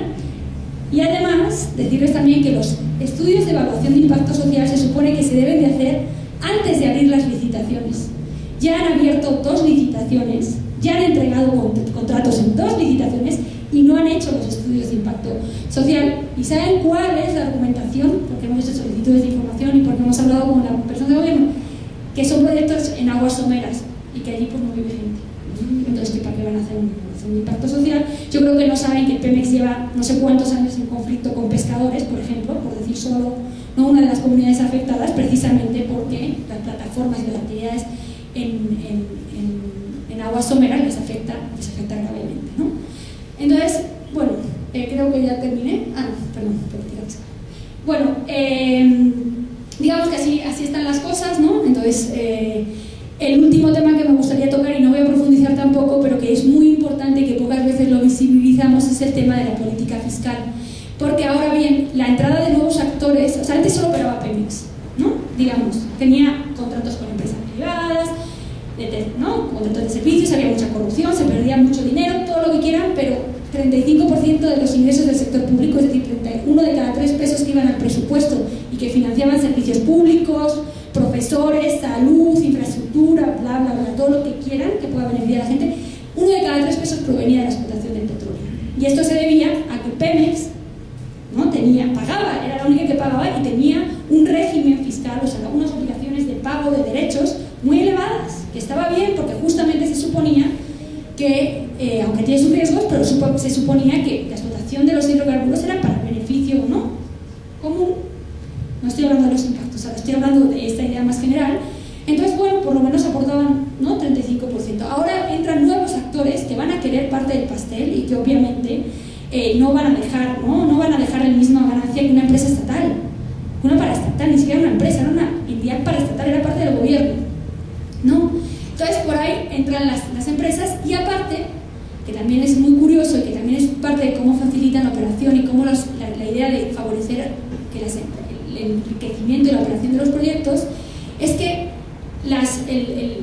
Y además, decirles también que los estudios de evaluación de impacto social se supone que se deben de hacer antes de abrir las licitaciones. Ya han abierto 2 licitaciones, ya han entregado contratos en 2 licitaciones, y no han hecho los estudios de impacto social. ¿Y saben cuál es la argumentación? Porque hemos hecho solicitudes de información y porque hemos hablado con la persona de gobierno, que son proyectos en aguas someras y que allí pues no vive gente. Entonces, ¿para qué van a hacer un impacto social? Yo creo que no saben que Pemex lleva no sé cuántos años en conflicto con pescadores, por ejemplo, por decir solo, ¿no?, una de las comunidades afectadas, precisamente porque las plataformas y las actividades en aguas someras les afecta gravemente, ¿no? Entonces, bueno, creo que ya terminé. Ah, no, perdón, política fiscal. Bueno, digamos que así están las cosas, ¿no? Entonces, el último tema que me gustaría tocar, y no voy a profundizar tampoco, pero que es muy importante y que pocas veces lo visibilizamos, es el tema de la política fiscal. Porque ahora bien, la entrada de nuevos actores, o sea, antes solo operaba Pemex, ¿no? Digamos, tenía contratos con empresas privadas, ¿no?, contratos de servicios, había mucha corrupción, se perdía mucho dinero, todo lo que quieran, pero 35% de los ingresos del sector público, es decir, 1 de cada 3 pesos que iban al presupuesto y que financiaban servicios públicos, profesores, salud, infraestructura, bla, bla, bla, todo lo que quieran que pueda beneficiar a la gente, 1 de cada 3 pesos provenía de la explotación del petróleo. Y esto se debía a que Pemex, ¿no?, pagaba, era la única que pagaba y tenía un régimen fiscal, o sea, unas obligaciones de pago de derechos muy elevadas, que estaba bien porque justamente se suponía que, aunque tiene sus riesgos, pero se suponía que la explotación de los hidrocarburos era para beneficio, ¿no?, común. No estoy hablando de los impactos, ahora estoy hablando de esta idea más general. Entonces, bueno, por lo menos aportaban, ¿no?, 35%. Ahora entran nuevos actores que van a querer parte del pastel y que obviamente no van a dejar la misma ganancia que una empresa estatal. Una paraestatal, ni siquiera una empresa, era una entidad paraestatal, era parte del gobierno, ¿no? Entonces, por ahí entran las empresas y aparte, que también es muy curioso y que también es parte de cómo facilitan la operación y cómo la idea de favorecer que el enriquecimiento y la operación de los proyectos, es que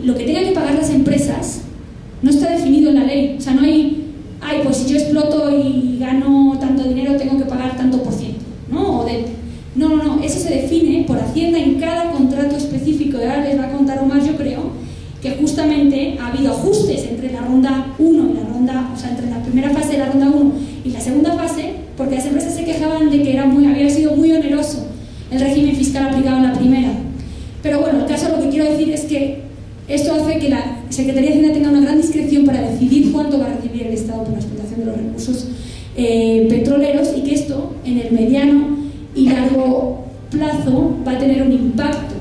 lo que tengan que pagar las empresas no está definido en la ley. O sea, no hay, pues si yo exploto y gano tanto dinero tengo que pagar tanto por ciento, ¿no? No, eso se define por Hacienda en cada contrato específico. Y ahora les va a contar Omar, yo creo, que justamente ha habido ajustes entre la ronda 1 y la ronda, o sea, entre la primera fase de la ronda 1 y la segunda fase, porque las empresas se quejaban de que había sido muy oneroso el régimen fiscal aplicado en la primera. Pero bueno, el caso, lo que quiero decir es que esto hace que la Secretaría de Hacienda tenga una gran discreción para decidir cuánto va a recibir el Estado por la explotación de los recursos petroleros, y que esto, en el mediano y largo plazo, va a tener un impacto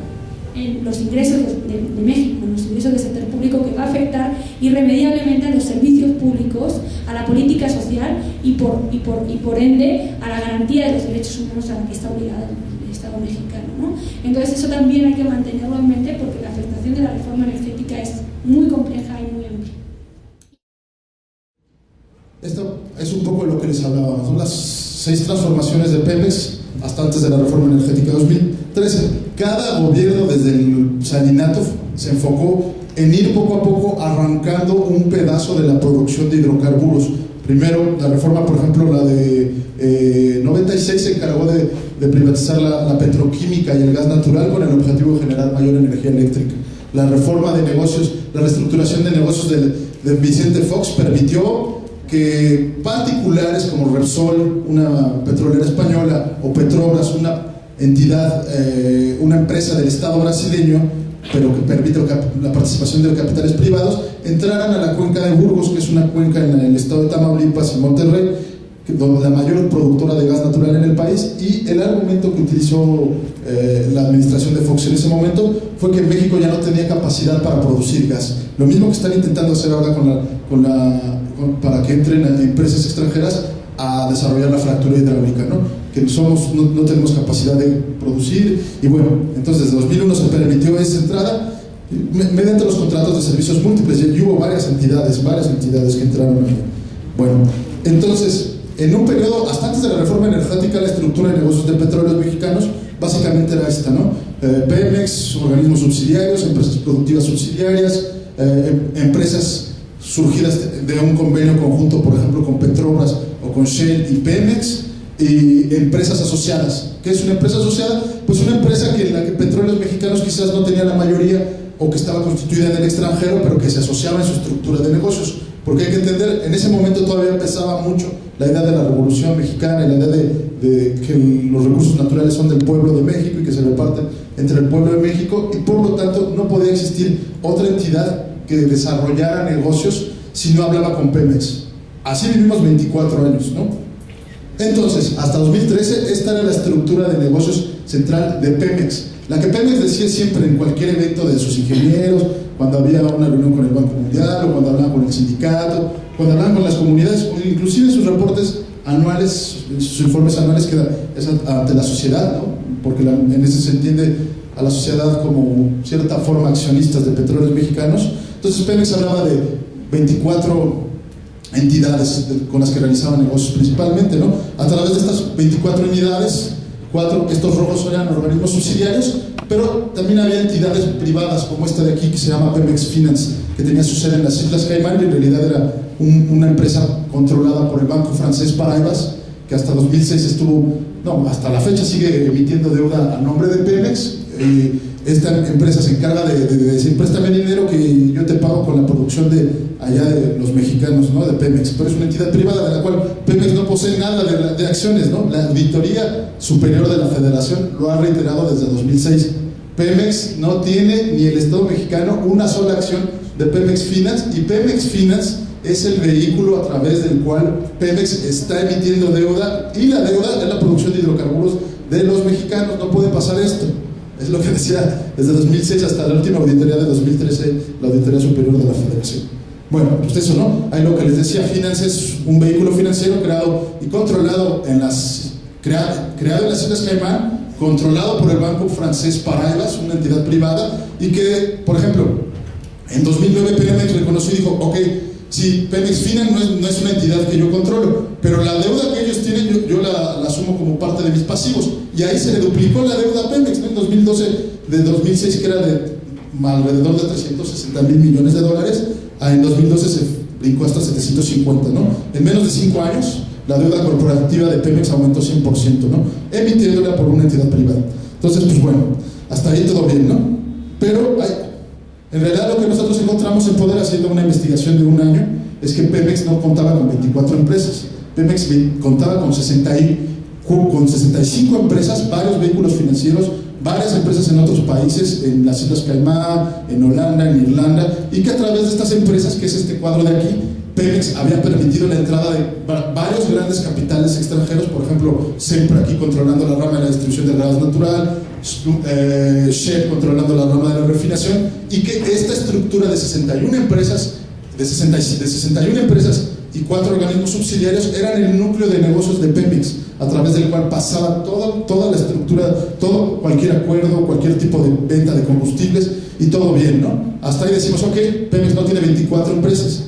en los ingresos de México, en los ingresos del sector público, que va a afectar irremediablemente a los servicios públicos, a la política social y por ende a la garantía de los derechos humanos a la que está obligado el Estado mexicano, ¿no? Entonces eso también hay que mantenerlo en mente, porque la afectación de la reforma energética es muy compleja y muy amplia. Esto es un poco de lo que les hablaba, son las 6 transformaciones de Pemex hasta antes de la reforma energética de 2013. Cada gobierno desde el Saninato se enfocó en ir poco a poco arrancando un pedazo de la producción de hidrocarburos. Primero, la reforma, por ejemplo, la de 96 se encargó de privatizar la petroquímica y el gas natural con el objetivo de generar mayor energía eléctrica. La reforma de negocios, la reestructuración de negocios de Vicente Fox permitió que particulares como Repsol, una petrolera española, o Petrobras, una entidad, una empresa del Estado brasileño, pero que permite la participación de capitales privados, entraran a la cuenca de Burgos, que es una cuenca en el estado de Tamaulipas y Monterrey, donde la mayor productora de gas natural en el país. Y el argumento que utilizó la administración de Fox en ese momento fue que México ya no tenía capacidad para producir gas. Lo mismo que están intentando hacer ahora para que entren empresas extranjeras a desarrollar la fractura hidráulica, ¿no? Que no tenemos capacidad de producir. Y bueno, entonces desde 2001 se permitió esa entrada mediante los contratos de servicios múltiples, y hubo varias entidades que entraron ahí. Bueno, entonces, en un periodo, hasta antes de la reforma energética, la estructura de negocios de petróleos mexicanos básicamente era esta, ¿no? Pemex, organismos subsidiarios, empresas productivas subsidiarias, empresas surgidas de un convenio conjunto, por ejemplo, con Petrobras o con Shell y Pemex, y empresas asociadas. ¿Qué es una empresa asociada? Pues una empresa en la que Petróleos Mexicanos quizás no tenía la mayoría, o que estaba constituida en el extranjero, pero que se asociaba en su estructura de negocios. Porque hay que entender, en ese momento todavía pesaba mucho la idea de la Revolución Mexicana, la idea de que los recursos naturales son del pueblo de México y que se reparten entre el pueblo de México, y por lo tanto no podía existir otra entidad que desarrollara negocios si no hablaba con Pemex. Así vivimos 24 años, ¿no? Entonces, hasta 2013, esta era la estructura de negocios central de Pemex. La que Pemex decía siempre en cualquier evento de sus ingenieros, cuando había una reunión con el Banco Mundial, o cuando hablaban con el sindicato, cuando hablaban con las comunidades, o inclusive sus reportes anuales, sus informes anuales que es ante la sociedad, ¿no? Porque en ese se entiende a la sociedad como cierta forma accionistas de Petróleos Mexicanos. Entonces Pemex hablaba de 24 entidades con las que realizaban negocios principalmente, ¿no? A través de estas 24 unidades, estos rojos eran organismos subsidiarios, pero también había entidades privadas como esta de aquí que se llama Pemex Finance, que tenía su sede en las Islas Caimán y en realidad era una empresa controlada por el banco francés Paribas, que hasta 2006 hasta la fecha sigue emitiendo deuda a nombre de Pemex. Esta empresa se encarga de decir, préstame dinero que yo te pago con la producción de allá de los mexicanos, ¿no? De Pemex, pero es una entidad privada de la cual Pemex no posee nada de acciones, ¿no? La Auditoría Superior de la Federación lo ha reiterado desde 2006. Pemex no tiene, ni el Estado mexicano, una sola acción de Pemex Finance, y Pemex Finance es el vehículo a través del cual Pemex está emitiendo deuda, y la deuda es la producción de hidrocarburos de los mexicanos. No puede pasar esto. Es lo que decía desde 2006 hasta la última auditoría de 2013, la Auditoría Superior de la Federación. Bueno, pues eso, ¿no? Ahí lo que les decía, Finance es un vehículo financiero creado y controlado creado en las Islas Caimán, controlado por el banco francés Paribas, una entidad privada, y que, por ejemplo, en 2009 Pemex reconoció y dijo, ok, sí, Pemex Finance no es una entidad que yo controlo, pero la deuda que ellos tienen yo la asumo como parte de mis pasivos, y ahí se le duplicó la deuda a Pemex, ¿no? En 2012, de 2006, que era de alrededor de 360,000 millones de dólares, en 2012 se brincó hasta 750, ¿no? En menos de 5 años, la deuda corporativa de Pemex aumentó 100%, ¿no? Emitiéndola por una entidad privada. Entonces, pues bueno, hasta ahí todo bien, ¿no? Pero en realidad lo que nosotros encontramos en Poder, haciendo una investigación de un año, es que Pemex no contaba con 24 empresas. Pemex contaba con 65 empresas, varios vehículos financieros, varias empresas en otros países, en las Islas Caimán, en Holanda, en Irlanda, y que a través de estas empresas, que es este cuadro de aquí, Pemex había permitido la entrada de varios grandes capitales extranjeros, por ejemplo, Sempra aquí controlando la rama de la distribución de gas natural, Shell controlando la rama de la refinación, y que esta estructura de 61 empresas, de 61 empresas y 4 organismos subsidiarios eran el núcleo de negocios de Pemex, a través del cual pasaba toda la estructura, cualquier acuerdo, cualquier tipo de venta de combustibles, y todo bien, ¿no? Hasta ahí decimos, ok, Pemex no tiene 24 empresas.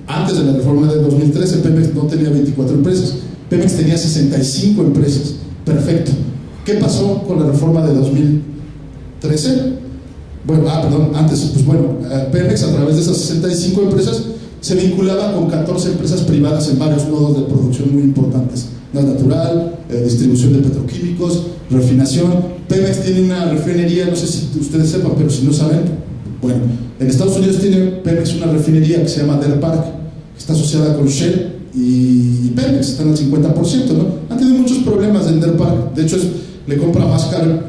Antes de la reforma de 2013, Pemex no tenía 24 empresas, Pemex tenía 65 empresas. Perfecto. ¿Qué pasó con la reforma de 2013? Bueno, antes, pues bueno, Pemex a través de esas 65 empresas se vinculaba con 14 empresas privadas en varios nodos de producción muy importantes: gas natural, distribución de petroquímicos, refinación. Pemex tiene una refinería, no sé si ustedes sepan, pero si no saben, bueno, en Estados Unidos tiene Pemex una refinería que se llama Deer Park, que está asociada con Shell y Pemex, están al 50%, ¿no? Han tenido muchos problemas en Deer Park. De hecho, le compra más caro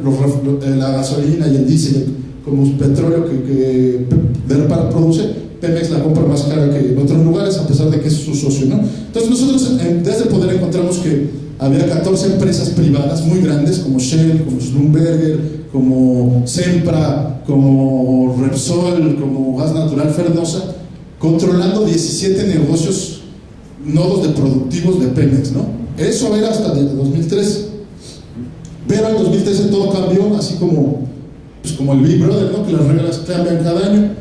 la gasolina y el diésel como petróleo que Deer Park produce. Pemex la compra más cara que en otros lugares, a pesar de que es su socio, ¿no? Entonces nosotros desde Poder encontramos que había 14 empresas privadas muy grandes, como Shell, como Schlumberger, como Sempra, como Repsol, como Gas Natural Fernosa, controlando 17 negocios, nodos de productivos de Pemex, ¿no? Eso era hasta el 2013. Pero en 2013 todo cambió, así como el Big Brother, ¿no? Que las reglas cambian cada año.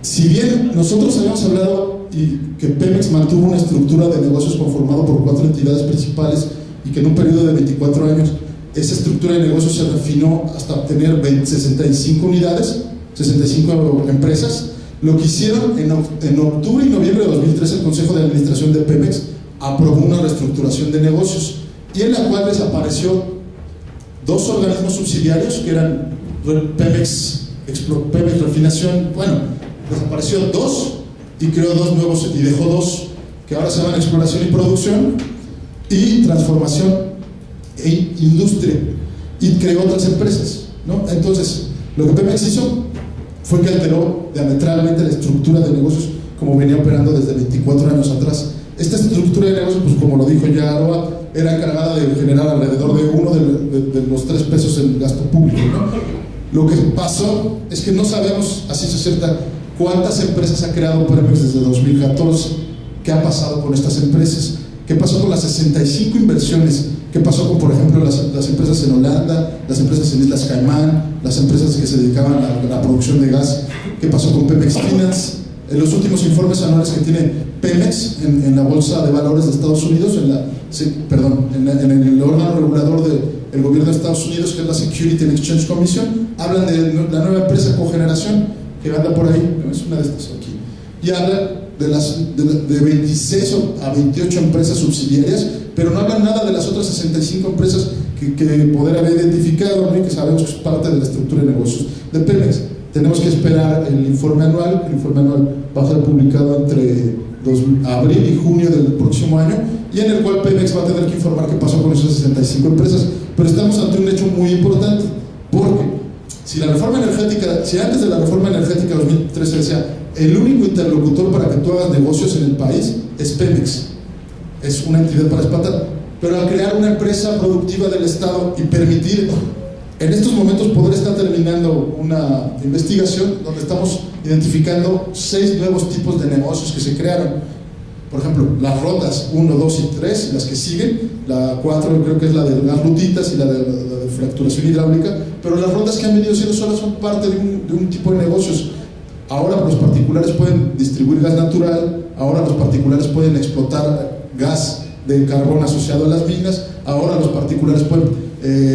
Si bien nosotros habíamos hablado y que Pemex mantuvo una estructura de negocios conformado por 4 entidades principales, y que en un periodo de 24 años esa estructura de negocios se refinó hasta obtener 65 unidades, 65 empresas, lo que hicieron en octubre y noviembre de 2013, el Consejo de Administración de Pemex aprobó una reestructuración de negocios, y en la cual desapareció 2 organismos subsidiarios que eran Pemex Refinación. Bueno, desapareció 2 y creó dos nuevos, y dejó dos que ahora se llaman exploración y producción y transformación e industria, y creó otras empresas, ¿no? Entonces, lo que Pemex hizo fue que alteró diametralmente la estructura de negocios como venía operando desde 24 años atrás. Esta estructura de negocios, pues como lo dijo ya Aroa, era encargada de generar alrededor de uno de los 3 pesos en gasto público, ¿no? Lo que pasó es que no sabemos a ciencia cierta cuántas empresas ha creado Pemex desde 2014, qué ha pasado con estas empresas, qué pasó con las 65 inversiones, qué pasó con, por ejemplo, las empresas en Holanda, las empresas en Islas Caimán, las empresas que se dedicaban a la producción de gas, qué pasó con Pemex Finance. En los últimos informes anuales que tiene Pemex en la Bolsa de Valores de Estados Unidos, en el órgano regulador del gobierno de Estados Unidos, que es la Security and Exchange Commission, hablan de la nueva empresa Cogeneración, que anda por ahí, es una de estas aquí, y hablan de 26 a 28 empresas subsidiarias, pero no hablan nada de las otras 65 empresas que poder haber identificado, ¿no? Y que sabemos que es parte de la estructura de negocios de Pemex. Tenemos que esperar el informe anual va a ser publicado entre abril y junio del próximo año, y en el cual Pemex va a tener que informar qué pasó con esas 65 empresas. Pero estamos ante un hecho muy importante, porque si antes de la reforma energética 2013 decía el único interlocutor para que tú hagas negocios en el país es Pemex, es una entidad para explotar, pero al crear una empresa productiva del Estado y permitir en estos momentos poder estar terminando una investigación donde estamos identificando 6 nuevos tipos de negocios que se crearon. Por ejemplo, las rondas 1, 2 y 3, las que siguen, la 4 creo que es la de las rutitas y la de fracturación hidráulica, pero las rondas que han venido siendo solas son parte de un tipo de negocios. Ahora los particulares pueden distribuir gas natural, ahora los particulares pueden explotar gas de carbón asociado a las minas, ahora los particulares pueden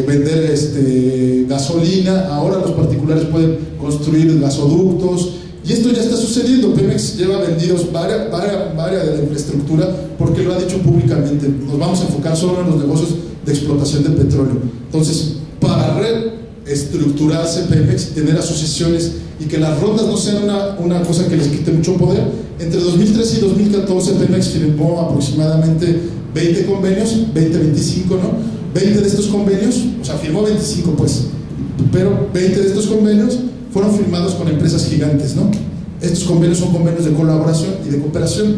vender gasolina, ahora los particulares pueden construir gasoductos, y esto ya está sucediendo. Pemex lleva vendidos varias de la infraestructura porque lo ha dicho públicamente. Nos vamos a enfocar solo en los negocios de explotación de petróleo. Entonces, para reestructurarse Pemex y tener asociaciones y que las rondas no sean una cosa que les quite mucho poder, entre 2013 y 2014 Pemex firmó aproximadamente 20 convenios, 25, ¿no? 20 de estos convenios, o sea, firmó 25 pues, pero 20 de estos convenios fueron firmados con empresas gigantes, ¿no? Estos convenios son convenios de colaboración y de cooperación,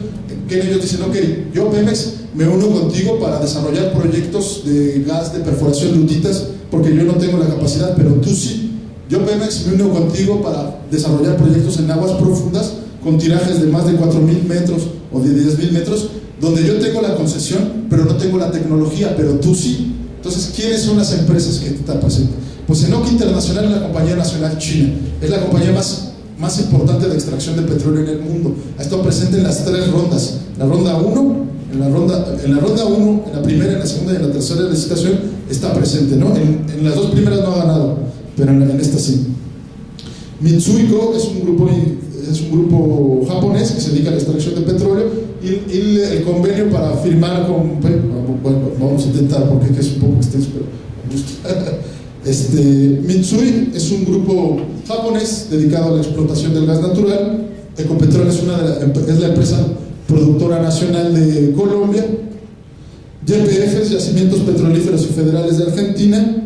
que ellos dicen, ok, yo Pemex me uno contigo para desarrollar proyectos de gas de perforación lutitas, porque yo no tengo la capacidad, pero tú sí. Yo Pemex me uno contigo para desarrollar proyectos en aguas profundas con tirajes de más de 4,000 metros o de 10,000 metros, donde yo tengo la concesión, pero no tengo la tecnología, pero tú sí. Entonces, ¿quiénes son las empresas que están presentes? Pues Enoch Internacional es la compañía nacional china, es la compañía más importante de extracción de petróleo en el mundo. Ha estado presente en las 3 rondas, la ronda 1, en la ronda 1, en la primera, en la segunda y en la tercera licitación está presente, ¿no? En las 2 primeras no ha ganado, pero en esta sí. Mitsuiko es un grupo japonés que se dedica a la extracción de petróleo, y el convenio para firmar con, bueno, vamos a intentar porque es un poco extenso, pero me gusta. Mitsui es un grupo japonés dedicado a la explotación del gas natural. Ecopetrol es la empresa productora nacional de Colombia. YPF es Yacimientos Petrolíferos y Federales de Argentina.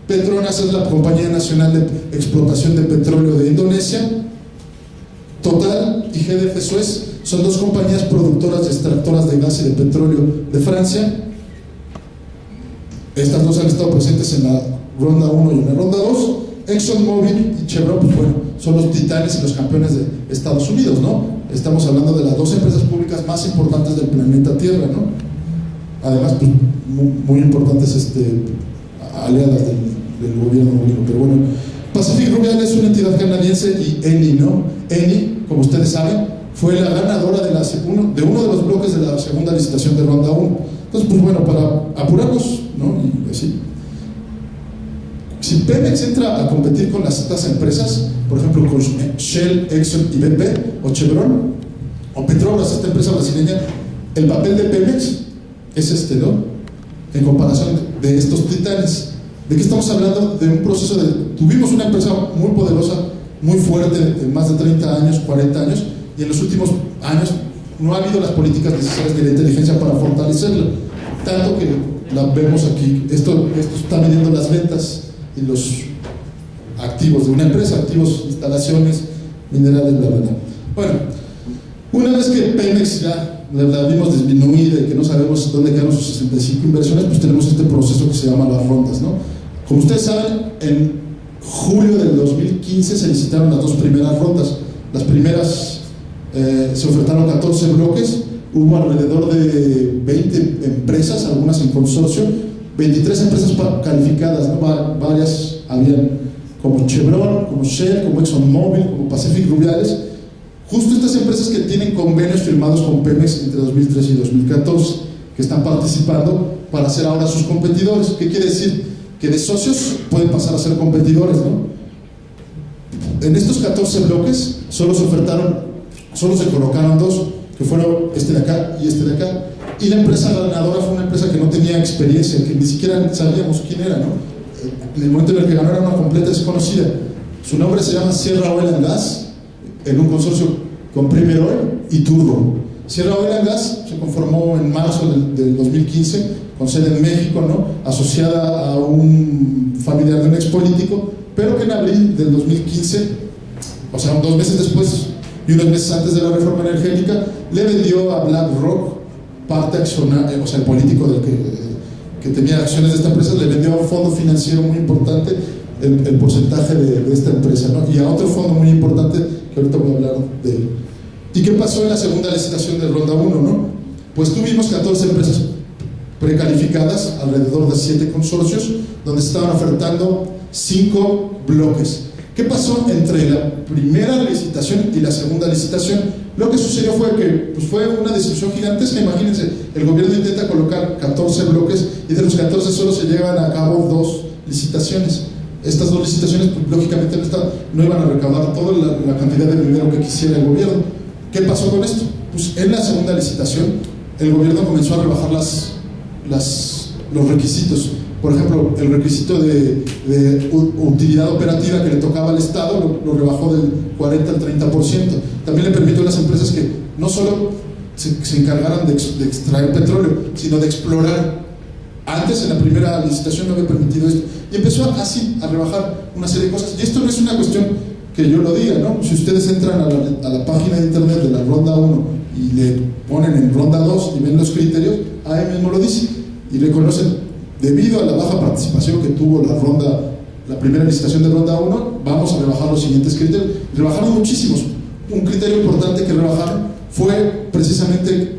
Petronas es la compañía nacional de explotación de petróleo de Indonesia. Total y GDF Suez son 2 compañías productoras y extractoras de gas y de petróleo de Francia. Estas 2 han estado presentes en la ronda 1 y en la ronda 2. ExxonMobil y Chevron, pues bueno, son los titanes y los campeones de Estados Unidos, ¿no? Estamos hablando de las 2 empresas públicas más importantes del planeta Tierra, ¿no? Además, pues, muy importantes aliadas del gobierno gringo, pero bueno. Pacific Rubial es una entidad canadiense, y Eni, ¿no? Eni, como ustedes saben, fue la ganadora de uno de los bloques de la segunda licitación de ronda 1. Entonces, pues bueno, para apurarnos, ¿no? Y así. Si Pemex entra a competir con estas empresas, por ejemplo, con Shell, Exxon y BP, o Chevron, o Petrobras, esta empresa brasileña, el papel de Pemex es ¿no? En comparación de estos titanes. ¿De qué estamos hablando? De un proceso tuvimos una empresa muy poderosa, muy fuerte, de más de 30 años, 40 años, y en los últimos años no ha habido las políticas necesarias de la inteligencia para fortalecerla, tanto que la vemos aquí. Esto está midiendo las ventas y los activos de una empresa, activos, instalaciones, minerales, bla, bla, bla. Bueno, una vez que Pemex ya la vimos disminuida y que no sabemos dónde quedan sus 65 inversiones, pues tenemos este proceso que se llama las rondas, ¿no? Como ustedes saben, en julio del 2015 se licitaron las dos primeras rondas. Las primeras se ofertaron 14 bloques, hubo alrededor de 20 empresas, algunas en consorcio, 23 empresas calificadas, ¿no? Varias habían, como Chevron, como Shell, como ExxonMobil, como Pacific Rubiales, justo estas empresas que tienen convenios firmados con Pemex entre 2013 y 2014, que están participando para ser ahora sus competidores. ¿Qué quiere decir? Que de socios pueden pasar a ser competidores, ¿no? En estos 14 bloques solo se colocaron dos, que fueron este de acá y este de acá, y la empresa ganadora fue una empresa que no tenía experiencia, que ni siquiera sabíamos quién era, ¿no? En el momento en el que ganó era una completa desconocida. Su nombre se llama Sierra Oil and Gas, en un consorcio con Premier Oil y Turbo. Sierra Oil and Gas se conformó en marzo del 2015, con sede en México, ¿no? Asociada a un familiar de un expolítico, pero que en abril del 2015, o sea, 2 meses después y unos meses antes de la reforma energética, le vendió a BlackRock parte accionaria, o sea, el político del que tenía acciones de esta empresa, le vendió a un fondo financiero muy importante el porcentaje de esta empresa, ¿no? Y a otro fondo muy importante que ahorita voy a hablar de él. ¿Y qué pasó en la segunda licitación de Ronda 1, no? Pues tuvimos 14 empresas precalificadas, alrededor de 7 consorcios, donde se estaban ofertando 5 bloques. ¿Qué pasó entre la primera licitación y la segunda licitación? Lo que sucedió fue que pues fue una decepción gigantesca. Imagínense, el gobierno intenta colocar 14 bloques y de los 14 solo se llevan a cabo 2 licitaciones. Estas 2 licitaciones, pues, lógicamente no iban a recaudar toda la cantidad de dinero que quisiera el gobierno. ¿Qué pasó con esto? Pues en la segunda licitación el gobierno comenzó a rebajar los requisitos. Por ejemplo, el requisito de utilidad operativa que le tocaba al Estado lo rebajó del 40 al 30%. También le permitió a las empresas que no solo se encargaran de extraer petróleo, sino de explorar. Antes, en la primera licitación, no había permitido esto. Y empezó así a rebajar una serie de cosas. Y esto no es una cuestión que yo lo diga, ¿no? Si ustedes entran a la página de internet de la Ronda 1 y le ponen en Ronda 2 y ven los criterios, ahí mismo lo dice. Y reconocen, debido a la baja participación que tuvo la primera licitación de Ronda 1, vamos a rebajar los siguientes criterios. Rebajaron muchísimos. Un criterio importante que rebajaron fue precisamente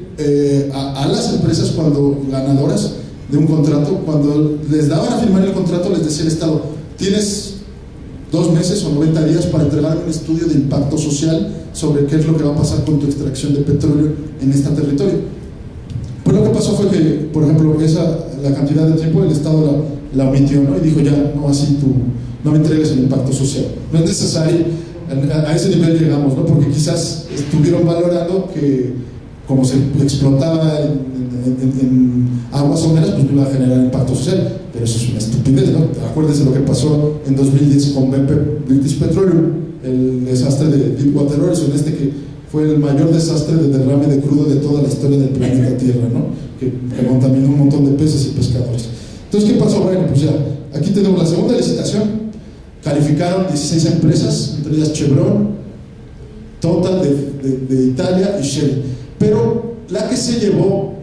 a las empresas cuando ganadoras de un contrato, cuando les daban a firmar el contrato, les decía el Estado: tienes 2 meses o 90 días para entregar un estudio de impacto social sobre qué es lo que va a pasar con tu extracción de petróleo en este territorio. Pues lo que pasó fue que, por ejemplo, la cantidad de tiempo el Estado la omitió, ¿no? Y dijo: ya, no, así tú no me entregues el impacto social. No es necesario, a ese nivel llegamos, ¿no? Porque quizás estuvieron valorando que, como se explotaba en aguas someras, pues no iba a generar impacto social. Pero eso es una estupidez, ¿no? Acuérdense lo que pasó en 2010 con BP British Petroleum, el desastre de Deepwater Horizon, que fue el mayor desastre de derrame de crudo de toda la historia del planeta Tierra, ¿no? Que contaminó un montón de peces y pescadores. Entonces, ¿qué pasó? Bueno, pues ya, aquí tenemos la segunda licitación. Calificaron 16 empresas, entre ellas Chevron, Total de Italia y Shell. Pero la que se llevó,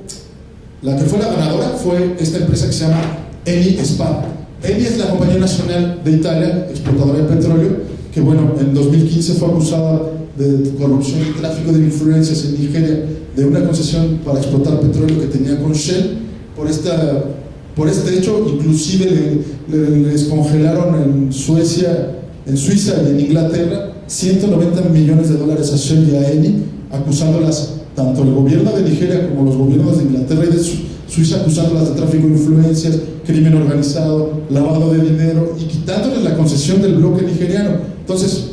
la que fue la ganadora, fue esta empresa que se llama Eni SpA. Eni es la compañía nacional de Italia, exportadora de petróleo, que bueno, en 2015 fue acusada de corrupción y tráfico de influencias en Nigeria, de una concesión para explotar petróleo que tenía con Shell. Por este hecho, inclusive les congelaron en Suiza y en Inglaterra $190 millones a Shell y a Eni, acusándolas, tanto el gobierno de Nigeria como los gobiernos de Inglaterra y de Suiza, acusándolas de tráfico de influencias, crimen organizado, lavado de dinero, y quitándoles la concesión del bloque nigeriano. Entonces,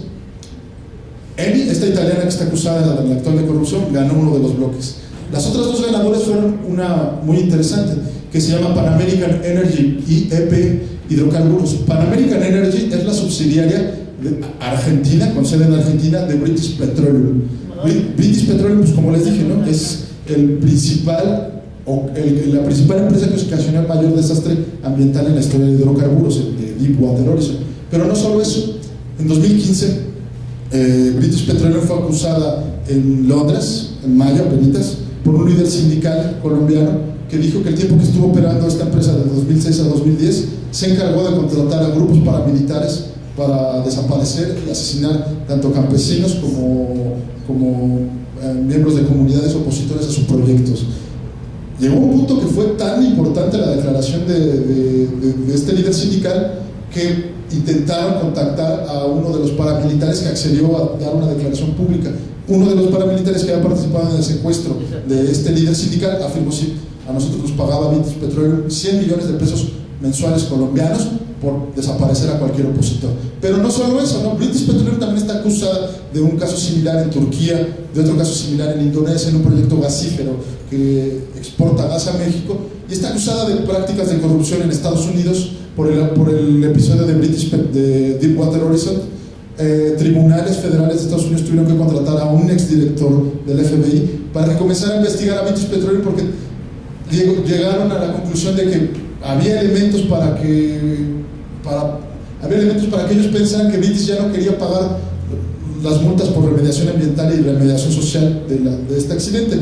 Eni, esta italiana que está acusada en la actual de corrupción, ganó uno de los bloques. Las otras 2 ganadoras fueron una muy interesante, que se llama Pan American Energy y EP Hidrocarburos. Pan American Energy es la subsidiaria Argentina, con sede en Argentina, de British Petroleum. British Petroleum, pues como les dije, ¿no? Es la principal empresa que ocasionó el mayor desastre ambiental en la historia de hidrocarburos, el de Deepwater Horizon. Pero no solo eso, en 2015 British Petroleum fue acusada en Londres, en mayo apenas, por un líder sindical colombiano que dijo que el tiempo que estuvo operando esta empresa de 2006 a 2010 se encargó de contratar a grupos paramilitares para desaparecer y asesinar tanto campesinos como miembros de comunidades opositores a sus proyectos. Llegó un punto que fue tan importante la declaración de este líder sindical que intentaron contactar a uno de los paramilitares que accedió a dar una declaración pública. Uno de los paramilitares que había participado en el secuestro de este líder sindical afirmó: sí, a nosotros nos pagaba British Petroleum 100 millones de pesos mensuales colombianos por desaparecer a cualquier opositor. Pero no solo eso, ¿no? British Petroleum también está acusada de un caso similar en Turquía, de otro caso similar en Indonesia, en un proyecto gasífero que exporta gas a México, y está acusada de prácticas de corrupción en Estados Unidos por el episodio de Deepwater Horizon. Tribunales federales de Estados Unidos tuvieron que contratar a un exdirector del FBI para que comenzara a investigar a British Petroleum, porque llegaron a la conclusión de que había elementos para que ellos pensaran que British ya no quería pagar las multas por remediación ambiental y remediación social de este accidente,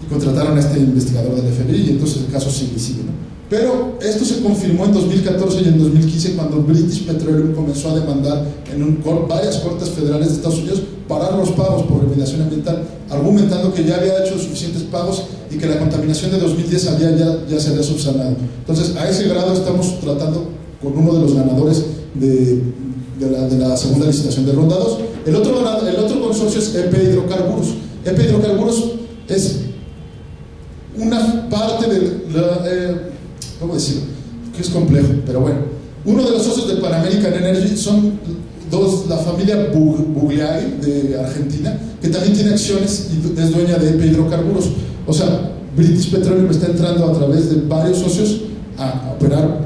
y contrataron a este investigador del FBI, y entonces el caso sigue, ¿no? Pero esto se confirmó en 2014 y en 2015, cuando British Petroleum comenzó a demandar en varias cortes federales de Estados Unidos parar los pagos por remediación ambiental, argumentando que ya había hecho suficientes pagos y que la contaminación de 2010 ya se había subsanado. Entonces, a ese grado estamos tratando con uno de los ganadores de la segunda licitación de Ronda 2. El otro consorcio es EP Hidrocarburos. EP Hidrocarburos es una parte de ¿cómo decirlo? Que es complejo, pero bueno. Uno de los socios de Pan American Energy son la familia Bugliai de Argentina, que también tiene acciones y es dueña de EP Hidrocarburos. O sea, British Petroleum está entrando a través de varios socios a operar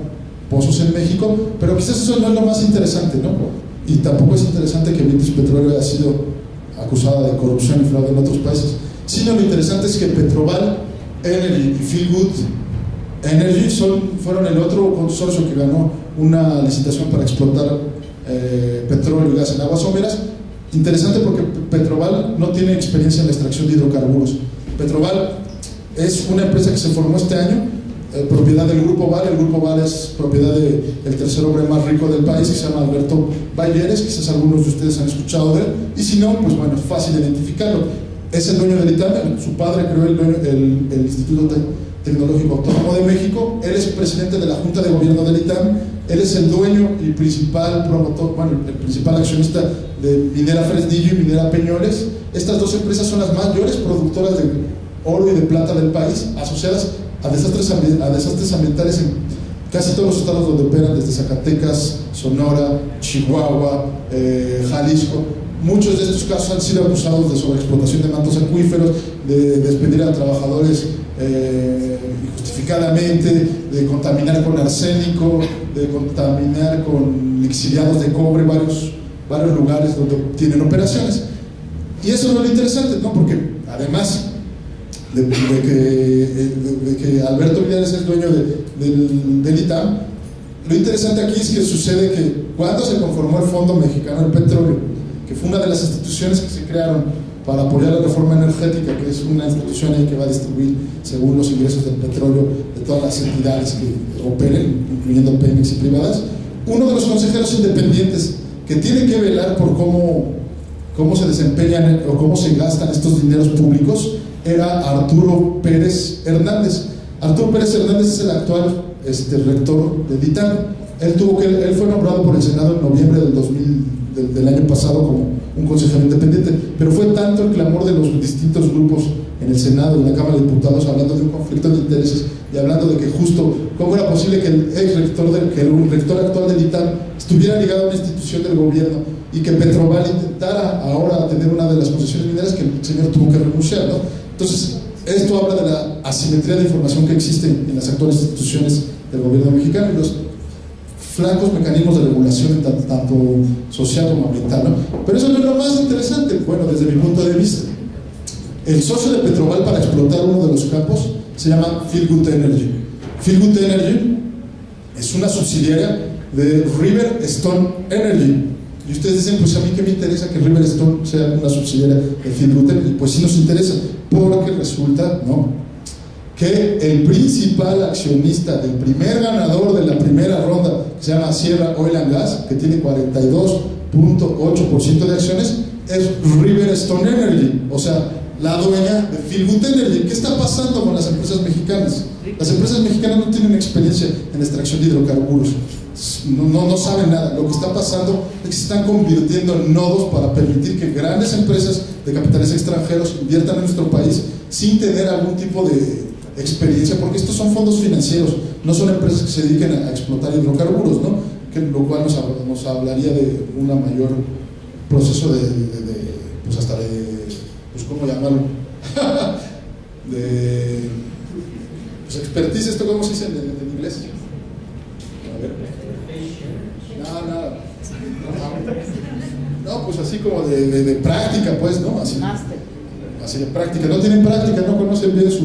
pozos en México, pero quizás eso no es lo más interesante, ¿no? Y tampoco es interesante que British Petroleum haya sido acusada de corrupción y fraude en otros países, sino lo interesante es que Petroval Energy y Feel Good Energy fueron el otro consorcio que ganó una licitación para explotar petróleo y gas en aguas someras. Interesante porque Petroval no tiene experiencia en la extracción de hidrocarburos. Petroval es una empresa que se formó este año, propiedad del Grupo Val. El Grupo Val es propiedad del tercer hombre más rico del país, que se llama Alberto Balleres. Quizás algunos de ustedes han escuchado de él, y si no, pues bueno, es fácil identificarlo. Es el dueño del ITAM, su padre creó el Instituto Tecnológico Autónomo de México. Él es presidente de la Junta de Gobierno del ITAM. Él es el dueño y principal promotor, el principal accionista de Minera Fresnillo y Minera Peñoles. Estas dos empresas son las mayores productoras de oro y de plata del país, asociadas a desastres ambientales en casi todos los estados donde operan, desde Zacatecas, Sonora, Chihuahua, Jalisco. Muchos de estos casos han sido acusados de sobreexplotación de mantos acuíferos, de despedir a trabajadores injustificadamente, de contaminar con arsénico, de contaminar con lixiviados de cobre varios lugares donde tienen operaciones. Y eso es lo interesante, ¿no? Porque además de que Alberto Villares es dueño del ITAM, lo interesante aquí es que sucede que cuando se conformó el Fondo Mexicano del Petróleo, que fue una de las instituciones que se crearon para apoyar la reforma energética, que es una institución ahí que va a distribuir según los ingresos del petróleo de todas las entidades que operen, incluyendo Pemex y privadas, uno de los consejeros independientes que tiene que velar por cómo se desempeñan o cómo se gastan estos dineros públicos era Arturo Pérez Hernández. Arturo Pérez Hernández es el actual rector del ITAM. Él fue nombrado por el Senado en noviembre del año pasado como un consejero independiente, pero fue tanto el clamor de los distintos grupos en el Senado y en la Cámara de Diputados hablando de un conflicto de intereses y hablando de que justo cómo era posible que el rector actual del ITAM estuviera ligado a una institución del gobierno y que Petroval intentara ahora tener una de las concesiones mineras que el señor tuvo que renunciar, ¿no? Entonces, esto habla de la asimetría de información que existe en las actuales instituciones del gobierno mexicano. Y los flacos mecanismos de regulación tanto social como ambiental, ¿no? Pero eso no es lo más interesante, bueno, desde mi punto de vista. El socio de Petroval para explotar uno de los campos se llama Feel Good Energy. Feel Good Energy es una subsidiaria de River Stone Energy. Y ustedes dicen, pues a mí qué me interesa que River Stone sea una subsidiaria de Feel Good Energy. Pues sí nos interesa, porque resulta, ¿no?, que el principal accionista del primer ganador de la primera ronda, que se llama Sierra Oil and Gas, que tiene 42.8% de acciones, es River Stone Energy, o sea, la dueña de Feel Good Energy. ¿Qué está pasando con las empresas mexicanas? Las empresas mexicanas no tienen experiencia en extracción de hidrocarburos, no saben nada. Lo que está pasando es que se están convirtiendo en nodos para permitir que grandes empresas de capitales extranjeros inviertan en nuestro país sin tener algún tipo de experiencia, porque estos son fondos financieros, no son empresas que se dediquen a explotar hidrocarburos, ¿no? Que lo cual nos hablaría de un mayor proceso pues hasta de, pues ¿cómo llamarlo? de pues expertise, ¿esto cómo se dice en inglés? A ver. No, pues así como de práctica, pues, ¿no? Así de práctica, no tienen práctica, no conocen bien su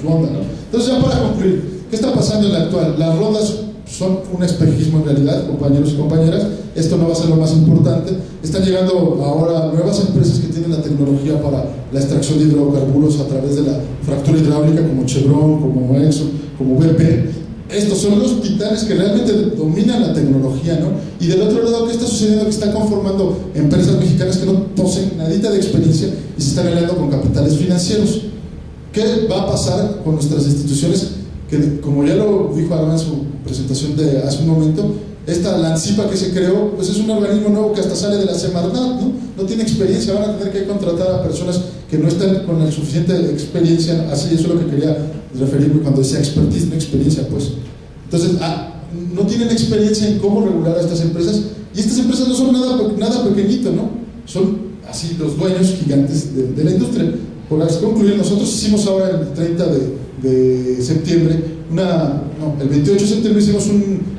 onda, ¿no? Entonces, ya para concluir, ¿qué está pasando en la actual? Las rondas son un espejismo en realidad, compañeros y compañeras. Esto no va a ser lo más importante. Están llegando ahora nuevas empresas que tienen la tecnología para la extracción de hidrocarburos a través de la fractura hidráulica, como Chevron, como Exxon, como BP. Estos son los titanes que realmente dominan la tecnología, ¿no? Y del otro lado, ¿qué está sucediendo? Que están conformando empresas mexicanas que no poseen nadita de experiencia y se están aliando con capitales financieros. ¿Qué va a pasar con nuestras instituciones? Que, como ya lo dijo Alan en su presentación de hace un momento, esta LANCIPA que se creó, pues es un organismo nuevo que hasta sale de la Semarnat, ¿no? No tiene experiencia, van a tener que contratar a personas que no están con la suficiente experiencia. Así, eso es lo que quería referirme cuando decía expertise, no experiencia, pues. Entonces, no tienen experiencia en cómo regular a estas empresas, y estas empresas no son nada pequeñito, ¿no? Son así los dueños gigantes de la industria. Por concluir, nosotros hicimos ahora el 30 de septiembre, el 28 de septiembre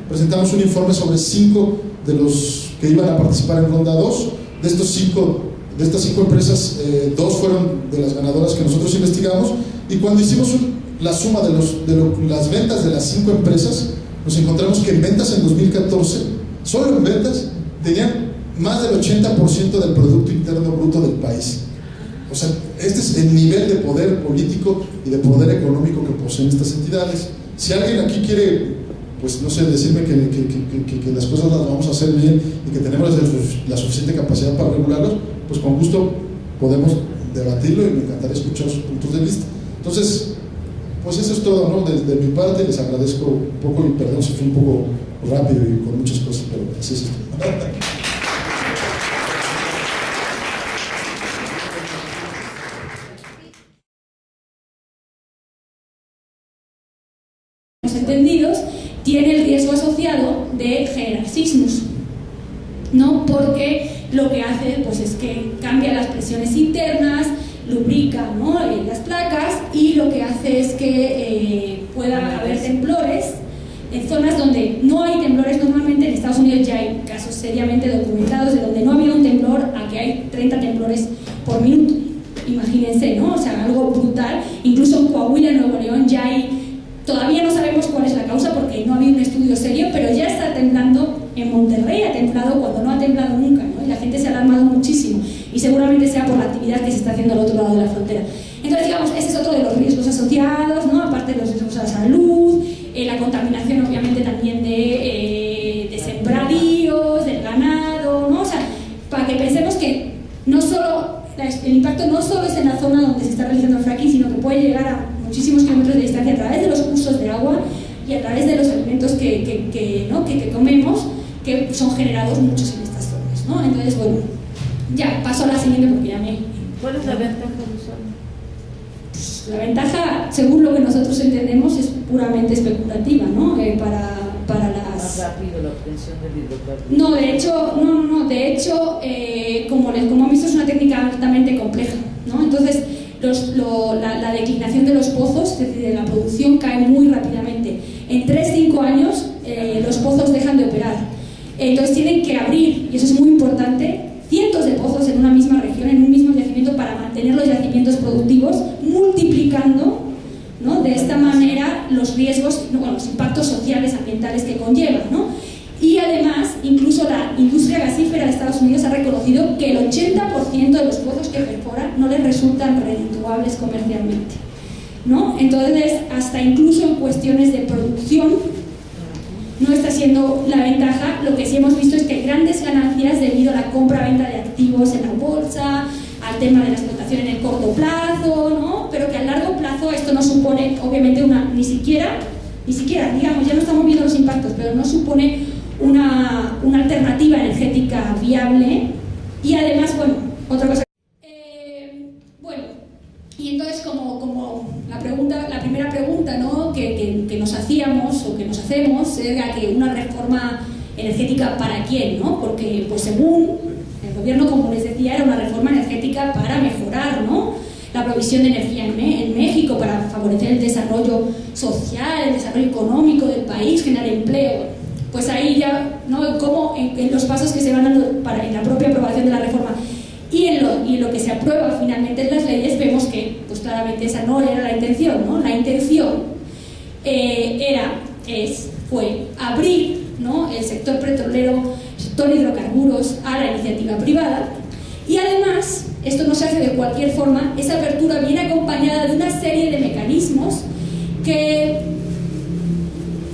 presentamos un informe sobre 5 de los que iban a participar en ronda 2. De estas 5 empresas, 2 fueron de las ganadoras que nosotros investigamos, y cuando hicimos la suma de las ventas de las 5 empresas, nos encontramos que en ventas en 2014, solo en ventas, tenían más del 80% del Producto Interno Bruto del país. O sea, este es el nivel de poder político y de poder económico que poseen estas entidades. Si alguien aquí quiere, pues no sé, decirme que las cosas las vamos a hacer bien y que tenemos la suficiente capacidad para regularlos, pues con gusto podemos debatirlo y me encantaría escuchar sus puntos de vista. Entonces, pues eso es todo, ¿no? De mi parte les agradezco un poco, y perdón si fue un poco rápido y con muchas cosas, pero así es esto. Entendidos, tiene el riesgo asociado de generar sismos, ¿no? Porque lo que hace, pues, es que cambia las presiones internas, lubrica, ¿no?, las placas, y lo que hace es que pueda haber temblores en zonas donde no hay temblores. Normalmente en Estados Unidos ya hay casos seriamente documentados de donde no había un temblor a que hay 30 temblores por minuto. Imagínense, ¿no? O sea, algo brutal. Incluso en Coahuila, en Nuevo León, ya hay. Todavía no sabemos cuál es la causa porque no ha habido un estudio serio, pero ya está temblando. En Monterrey ha temblado cuando no ha temblado nunca, ¿no? Y la gente se ha alarmado muchísimo, y seguramente sea por la actividad que se está haciendo al otro lado de la frontera. Entonces, digamos, ese es otro de los riesgos asociados, ¿no? Aparte de los riesgos a la salud, la contaminación, obviamente, también de sembradíos, del ganado, ¿no? O sea, para que pensemos que no solo el impacto no solo es en la zona donde se está realizando el fracking, sino que puede llegar a muchísimos kilómetros de distancia a través de los cursos de agua y a través de los alimentos que comemos, que son generados muchos en estas zonas, ¿no? Entonces, bueno, ya paso a la siguiente porque ya me... ¿Cuál es la ventaja de usarlo? Pues, la ventaja, según lo que nosotros entendemos, es puramente especulativa, ¿no? Para las... Más rápido la obtención del hidrocarburo. No, de hecho, como han visto, es una técnica altamente compleja, ¿no? Entonces, la declinación de los pozos, es decir, de la producción, cae muy rápidamente. En 3-5 años los pozos dejan de operar. los riesgos, bueno, los impactos sociales, ambientales que conlleva, ¿no? Y además, incluso la industria gasífera de Estados Unidos ha reconocido que el 80% de los pozos que perforan no les resultan redituables comercialmente, ¿no? Entonces, hasta incluso en cuestiones de producción no está siendo la ventaja. Lo que sí hemos visto es que hay grandes ganancias debido a la compra-venta de activos en la bolsa, al tema de la explotación en el corto plazo, ¿no? Pero que a largo plazo esto no supone, obviamente, ni siquiera, digamos, ya no estamos viendo los impactos, pero no supone una alternativa energética viable. Y además, bueno, otra cosa. Bueno, y entonces como la primera pregunta, ¿no? que nos hacíamos o que nos hacemos era que una reforma energética ¿para quién? ¿No? Porque pues según el gobierno, como les decía, era una reforma energética para mejorar, ¿no? la provisión de energía en México, para favorecer el desarrollo social, el desarrollo económico del país, generar empleo. Pues ahí ya, ¿no? Como en los pasos que se van dando en la propia aprobación de la reforma y en lo que se aprueba finalmente en las leyes, vemos que pues claramente esa no era la intención, ¿no? La intención fue abrir, ¿no? el sector petrolero, sector hidrocarburos a la iniciativa privada. Y además, esto no se hace de cualquier forma, esa apertura viene acompañada de una serie de mecanismos que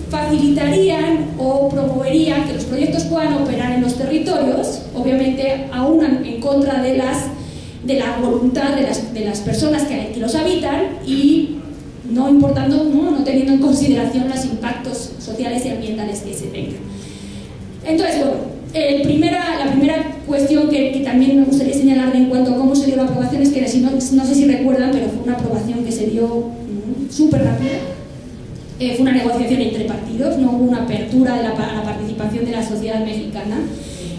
facilitarían o promoverían que los proyectos puedan operar en los territorios, obviamente aún en contra de la voluntad de las personas que los habitan, y no teniendo en consideración los impactos sociales y ambientales que se tengan. Entonces, bueno, la primera cuestión que también me gustaría señalar en cuanto a cómo se dio la aprobación es que, no sé si recuerdan, pero fue una aprobación que se dio súper rápida. Fue una negociación entre partidos, no hubo una apertura a la participación de la sociedad mexicana.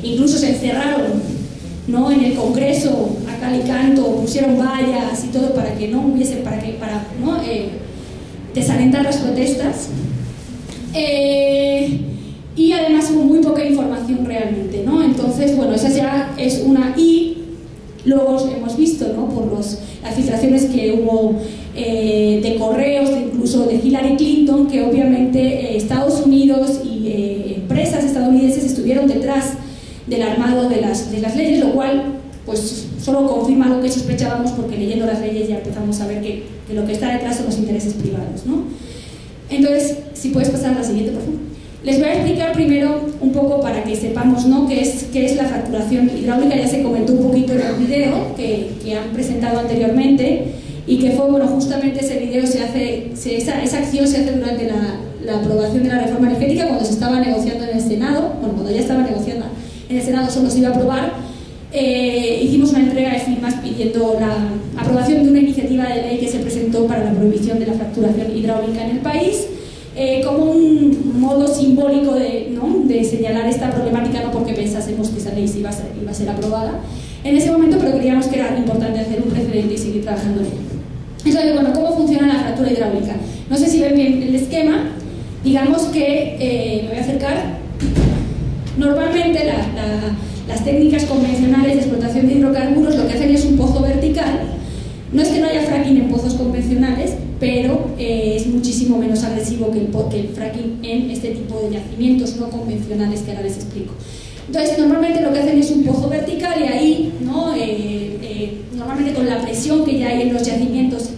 Incluso se encerraron, ¿no? en el Congreso a cal y canto, pusieron vallas y todo para que no hubiese, para desalentar las protestas. Y además hubo muy poca información realmente, ¿no? Entonces, bueno, esa ya es una. Y luego hemos visto, ¿no? por las filtraciones que hubo de correos, incluso de Hillary Clinton, que obviamente Estados Unidos y empresas estadounidenses estuvieron detrás del armado de las leyes, lo cual pues solo confirma lo que sospechábamos, porque leyendo las leyes ya empezamos a ver que lo que está detrás son los intereses privados, ¿no? Entonces, si puedes pasar a la siguiente, por favor. Les voy a explicar primero un poco para que sepamos, ¿no? qué es la fracturación hidráulica. Ya se comentó un poquito en el video que han presentado anteriormente, y que fue, bueno, justamente ese video esa acción se hace durante la aprobación de la reforma energética, cuando se estaba negociando en el Senado. Bueno, cuando ya estaba negociando en el Senado, solo se iba a aprobar. Hicimos una entrega de firmas pidiendo la aprobación de una iniciativa de ley que se presentó para la prohibición de la fracturación hidráulica en el país, como un modo simbólico de señalar esta problemática, no porque pensásemos que esa ley iba a ser aprobada en ese momento, pero creíamos que era importante hacer un precedente y seguir trabajando en ello. Entonces, bueno, ¿cómo funciona la fractura hidráulica? No sé si ven bien el esquema. Digamos que, me voy a acercar. Normalmente las técnicas convencionales de explotación de hidrocarburos lo que hacen es un pozo vertical. No es que no haya fracking en pozos convencionales, pero es muchísimo menos agresivo que el fracking en este tipo de yacimientos no convencionales que ahora les explico. Entonces, normalmente lo que hacen es un pozo vertical, y ahí, ¿no? Normalmente con la presión que ya hay en los yacimientos,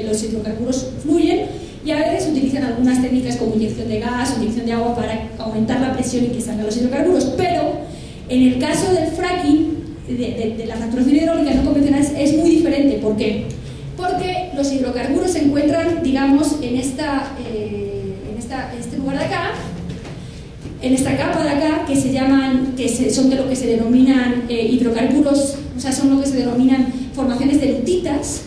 los hidrocarburos fluyen, y a veces utilizan algunas técnicas como inyección de gas o inyección de agua para aumentar la presión y que salgan los hidrocarburos. Pero en el caso del fracking, de la fracturación hidráulica no convencional, es muy diferente. ¿Por qué? Porque los hidrocarburos se encuentran, digamos, en este lugar de acá, en esta capa de acá, que son de lo que se denominan hidrocarburos, o sea, son lo que se denominan formaciones de lutitas,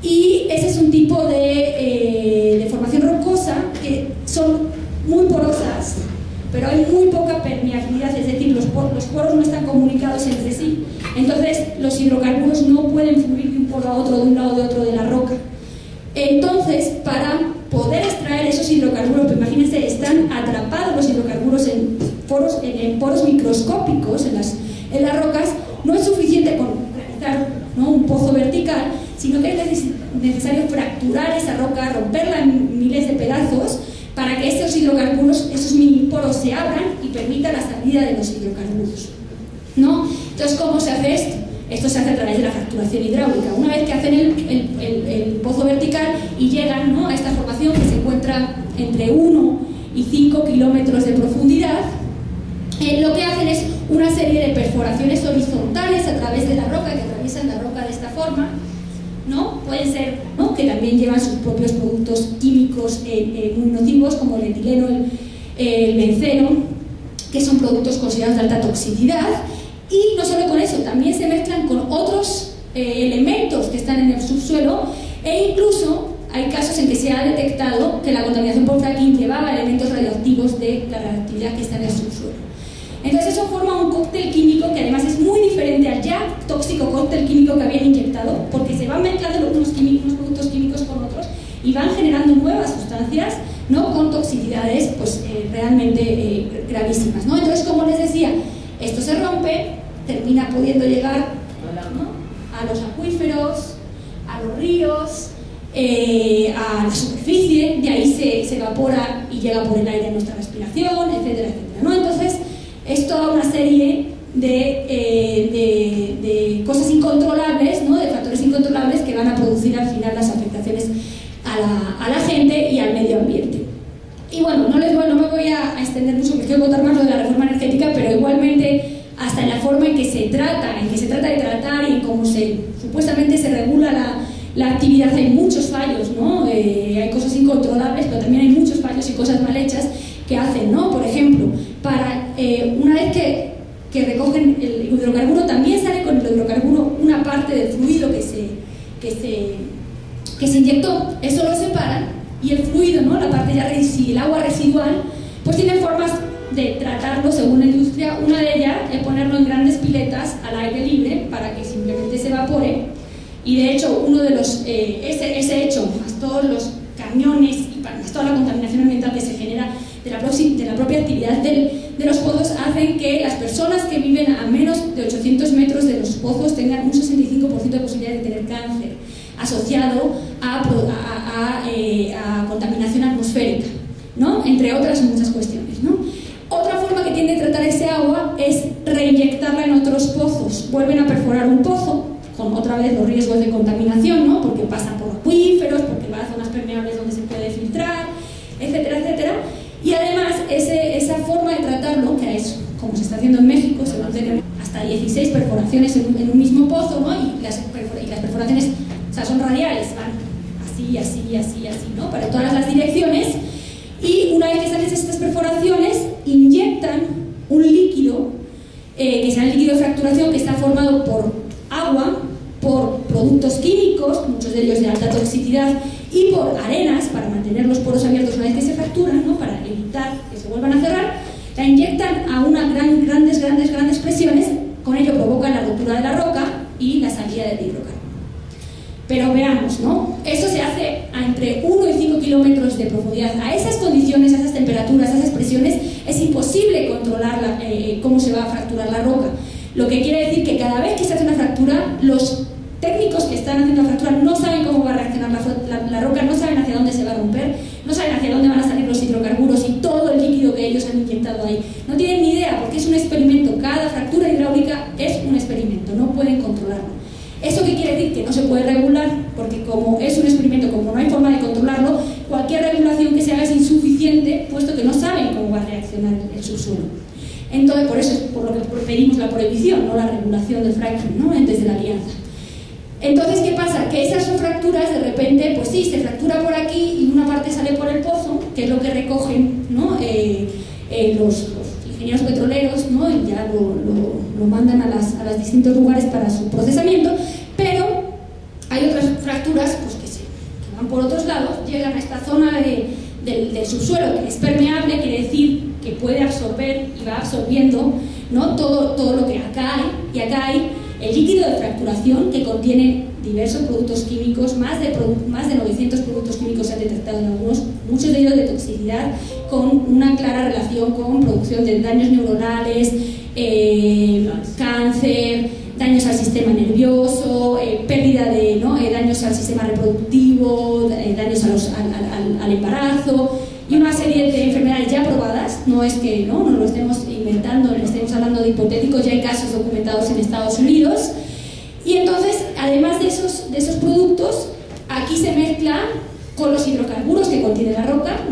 y ese es un tipo de formación rocosa que son muy porosas, pero hay muy poca permeabilidad, es decir, los poros no están comunicados entre sí. Entonces los hidrocarburos no pueden fluir de un polo a otro, de un lado o de otro de la roca. Entonces, para poder extraer esos hidrocarburos, pues imagínense, están atrapados los hidrocarburos en poros microscópicos en las rocas. No es suficiente con realizar, ¿no? un pozo vertical, sino que es necesario fracturar esa roca, romperla en miles de pedazos, para que estos hidrocarburos, esos mini poros se abran y permita la salida de los hidrocarburos, ¿no? Entonces, ¿cómo se hace esto? Esto se hace a través de la fracturación hidráulica. Una vez que hacen el pozo vertical y llegan, ¿no?, a esta formación que se encuentra entre 1 y 5 kilómetros de profundidad, lo que hacen es una serie de perforaciones horizontales a través de la roca, que atraviesan la roca de esta forma, ¿no? Pueden ser, ¿no?, que también llevan sus propios productos químicos muy nocivos, como el etileno, el benceno, que son productos considerados de alta toxicidad. Y no solo con eso, también se mezclan con otros elementos que están en el subsuelo, e incluso hay casos en que se ha detectado que la contaminación por fracking llevaba elementos radioactivos de la radioactividad que está en el subsuelo. Entonces eso forma un cóctel químico que además es muy diferente al ya tóxico cóctel químico que habían inyectado, porque se van mezclando unos productos químicos con otros y van generando nuevas sustancias, ¿no?, con toxicidades pues, realmente gravísimas, ¿no? Entonces, como les decía, esto se rompe, termina pudiendo llegar, ¿no?, a los acuíferos, a los ríos, a la superficie, de ahí se evapora y llega por el aire a nuestra respiración, etcétera, etcétera, ¿no? Entonces, es toda una serie de cosas incontrolables, ¿no?, de factores incontrolables que van a producir al final las afectaciones a la gente y al medio ambiente. Y bueno, no me voy a extender mucho, porque quiero contar más lo de la reforma energética, pero igualmente hasta en la forma en que se trata de tratar y en cómo supuestamente se regula la actividad, hay muchos fallos, ¿no? Hay cosas incontrolables, pero también hay muchos fallos y cosas mal hechas que hacen, ¿no? Por ejemplo, una vez que recogen el hidrocarburo, también sale con el hidrocarburo una parte del fluido que se inyectó, eso lo separan, y el fluido, ¿no?, la parte ya el agua residual, pues tienen formas de tratarlo según la industria. Una de ellas es ponerlo en grandes piletas al aire libre para que simplemente se evapore, y de hecho uno de los ese hecho, más todos los camiones y más toda la contaminación ambiental que se genera de la propia actividad de los pozos, hacen que las personas que viven a menos de 800 metros de los pozos tengan un 65% de posibilidad de tener cáncer asociado a contaminación atmosférica, ¿no?, entre otras muchas cuestiones, ¿no? Otra forma que tiene de tratar ese agua es reinyectarla en otros pozos. Vuelven a perforar un pozo, con otra vez los riesgos de contaminación, ¿no?, porque pasan por acuíferos, porque va a zonas permeables donde se puede filtrar, etcétera, etcétera. Y además, esa forma de tratarlo, que es como se está haciendo en México, se van a tener hasta 16 perforaciones en un mismo pozo, ¿no?, y las perforaciones, o sea, son radiales, van así, así, así, así, ¿no?, para todas las direcciones. Y una vez que salen estas perforaciones, inyectan un líquido, que será el líquido de fracturación, que está formado por agua, por productos químicos, muchos de ellos de alta toxicidad, y por arenas, para mantener los poros abiertos una vez que se fracturan, ¿no?, para evitar que se vuelvan a cerrar. La inyectan a unas grandes presiones, con ello provocan la ruptura de la roca y la salida del hidrocarburo. Pero veamos, ¿no?, eso se hace a entre 1 y 5 kilómetros de profundidad. A esas condiciones, a esas temperaturas, a esas presiones, es imposible controlar cómo se va a fracturar la roca. Lo que quiere decir que cada vez que se hace una fractura, los técnicos que están haciendo la fractura no saben cómo va a reaccionar la roca, no saben hacia dónde se va a romper, no saben hacia dónde van a salir los hidrocarburos y todo el líquido que ellos han inyectado ahí. No tienen ni idea, porque es un experimento. Cada fractura hidráulica es un experimento, no pueden controlarlo. ¿Eso qué quiere decir? Que no se puede regular, porque como es un experimento, como no hay forma de controlarlo, cualquier regulación que se haga es insuficiente, puesto que no saben cómo va a reaccionar el subsuelo. Entonces, por eso es por lo que pedimos la prohibición, no la regulación del fracking, ¿no?, desde la alianza. Entonces, ¿qué pasa? Que esas fracturas, de repente, pues sí, se fractura por aquí y una parte sale por el pozo, que es lo que recogen, ¿no?, los ingenieros petroleros, ¿no?, y ya lo mandan a los distintos lugares para su procesamiento, pero hay otras fracturas pues, que van por otros lados, llegan a esta zona del subsuelo, que es permeable, quiere decir que puede absorber y va absorbiendo, ¿no?, todo lo que acá hay, y acá hay el líquido de fracturación que contiene diversos productos químicos, más de 900 productos químicos se han detectado en algunos, muchos de ellos de toxicidad, con una clara relación con producción de daños neuronales, cáncer, daños al sistema nervioso, pérdida de daños al sistema reproductivo, daños al embarazo y una serie de enfermedades ya probadas. No es que no lo estemos inventando, no estemos hablando de hipotéticos, ya hay casos documentados en Estados Unidos. Y entonces, además de esos productos, aquí se mezclan con los hidrocarburos que contiene la roca, ¿no?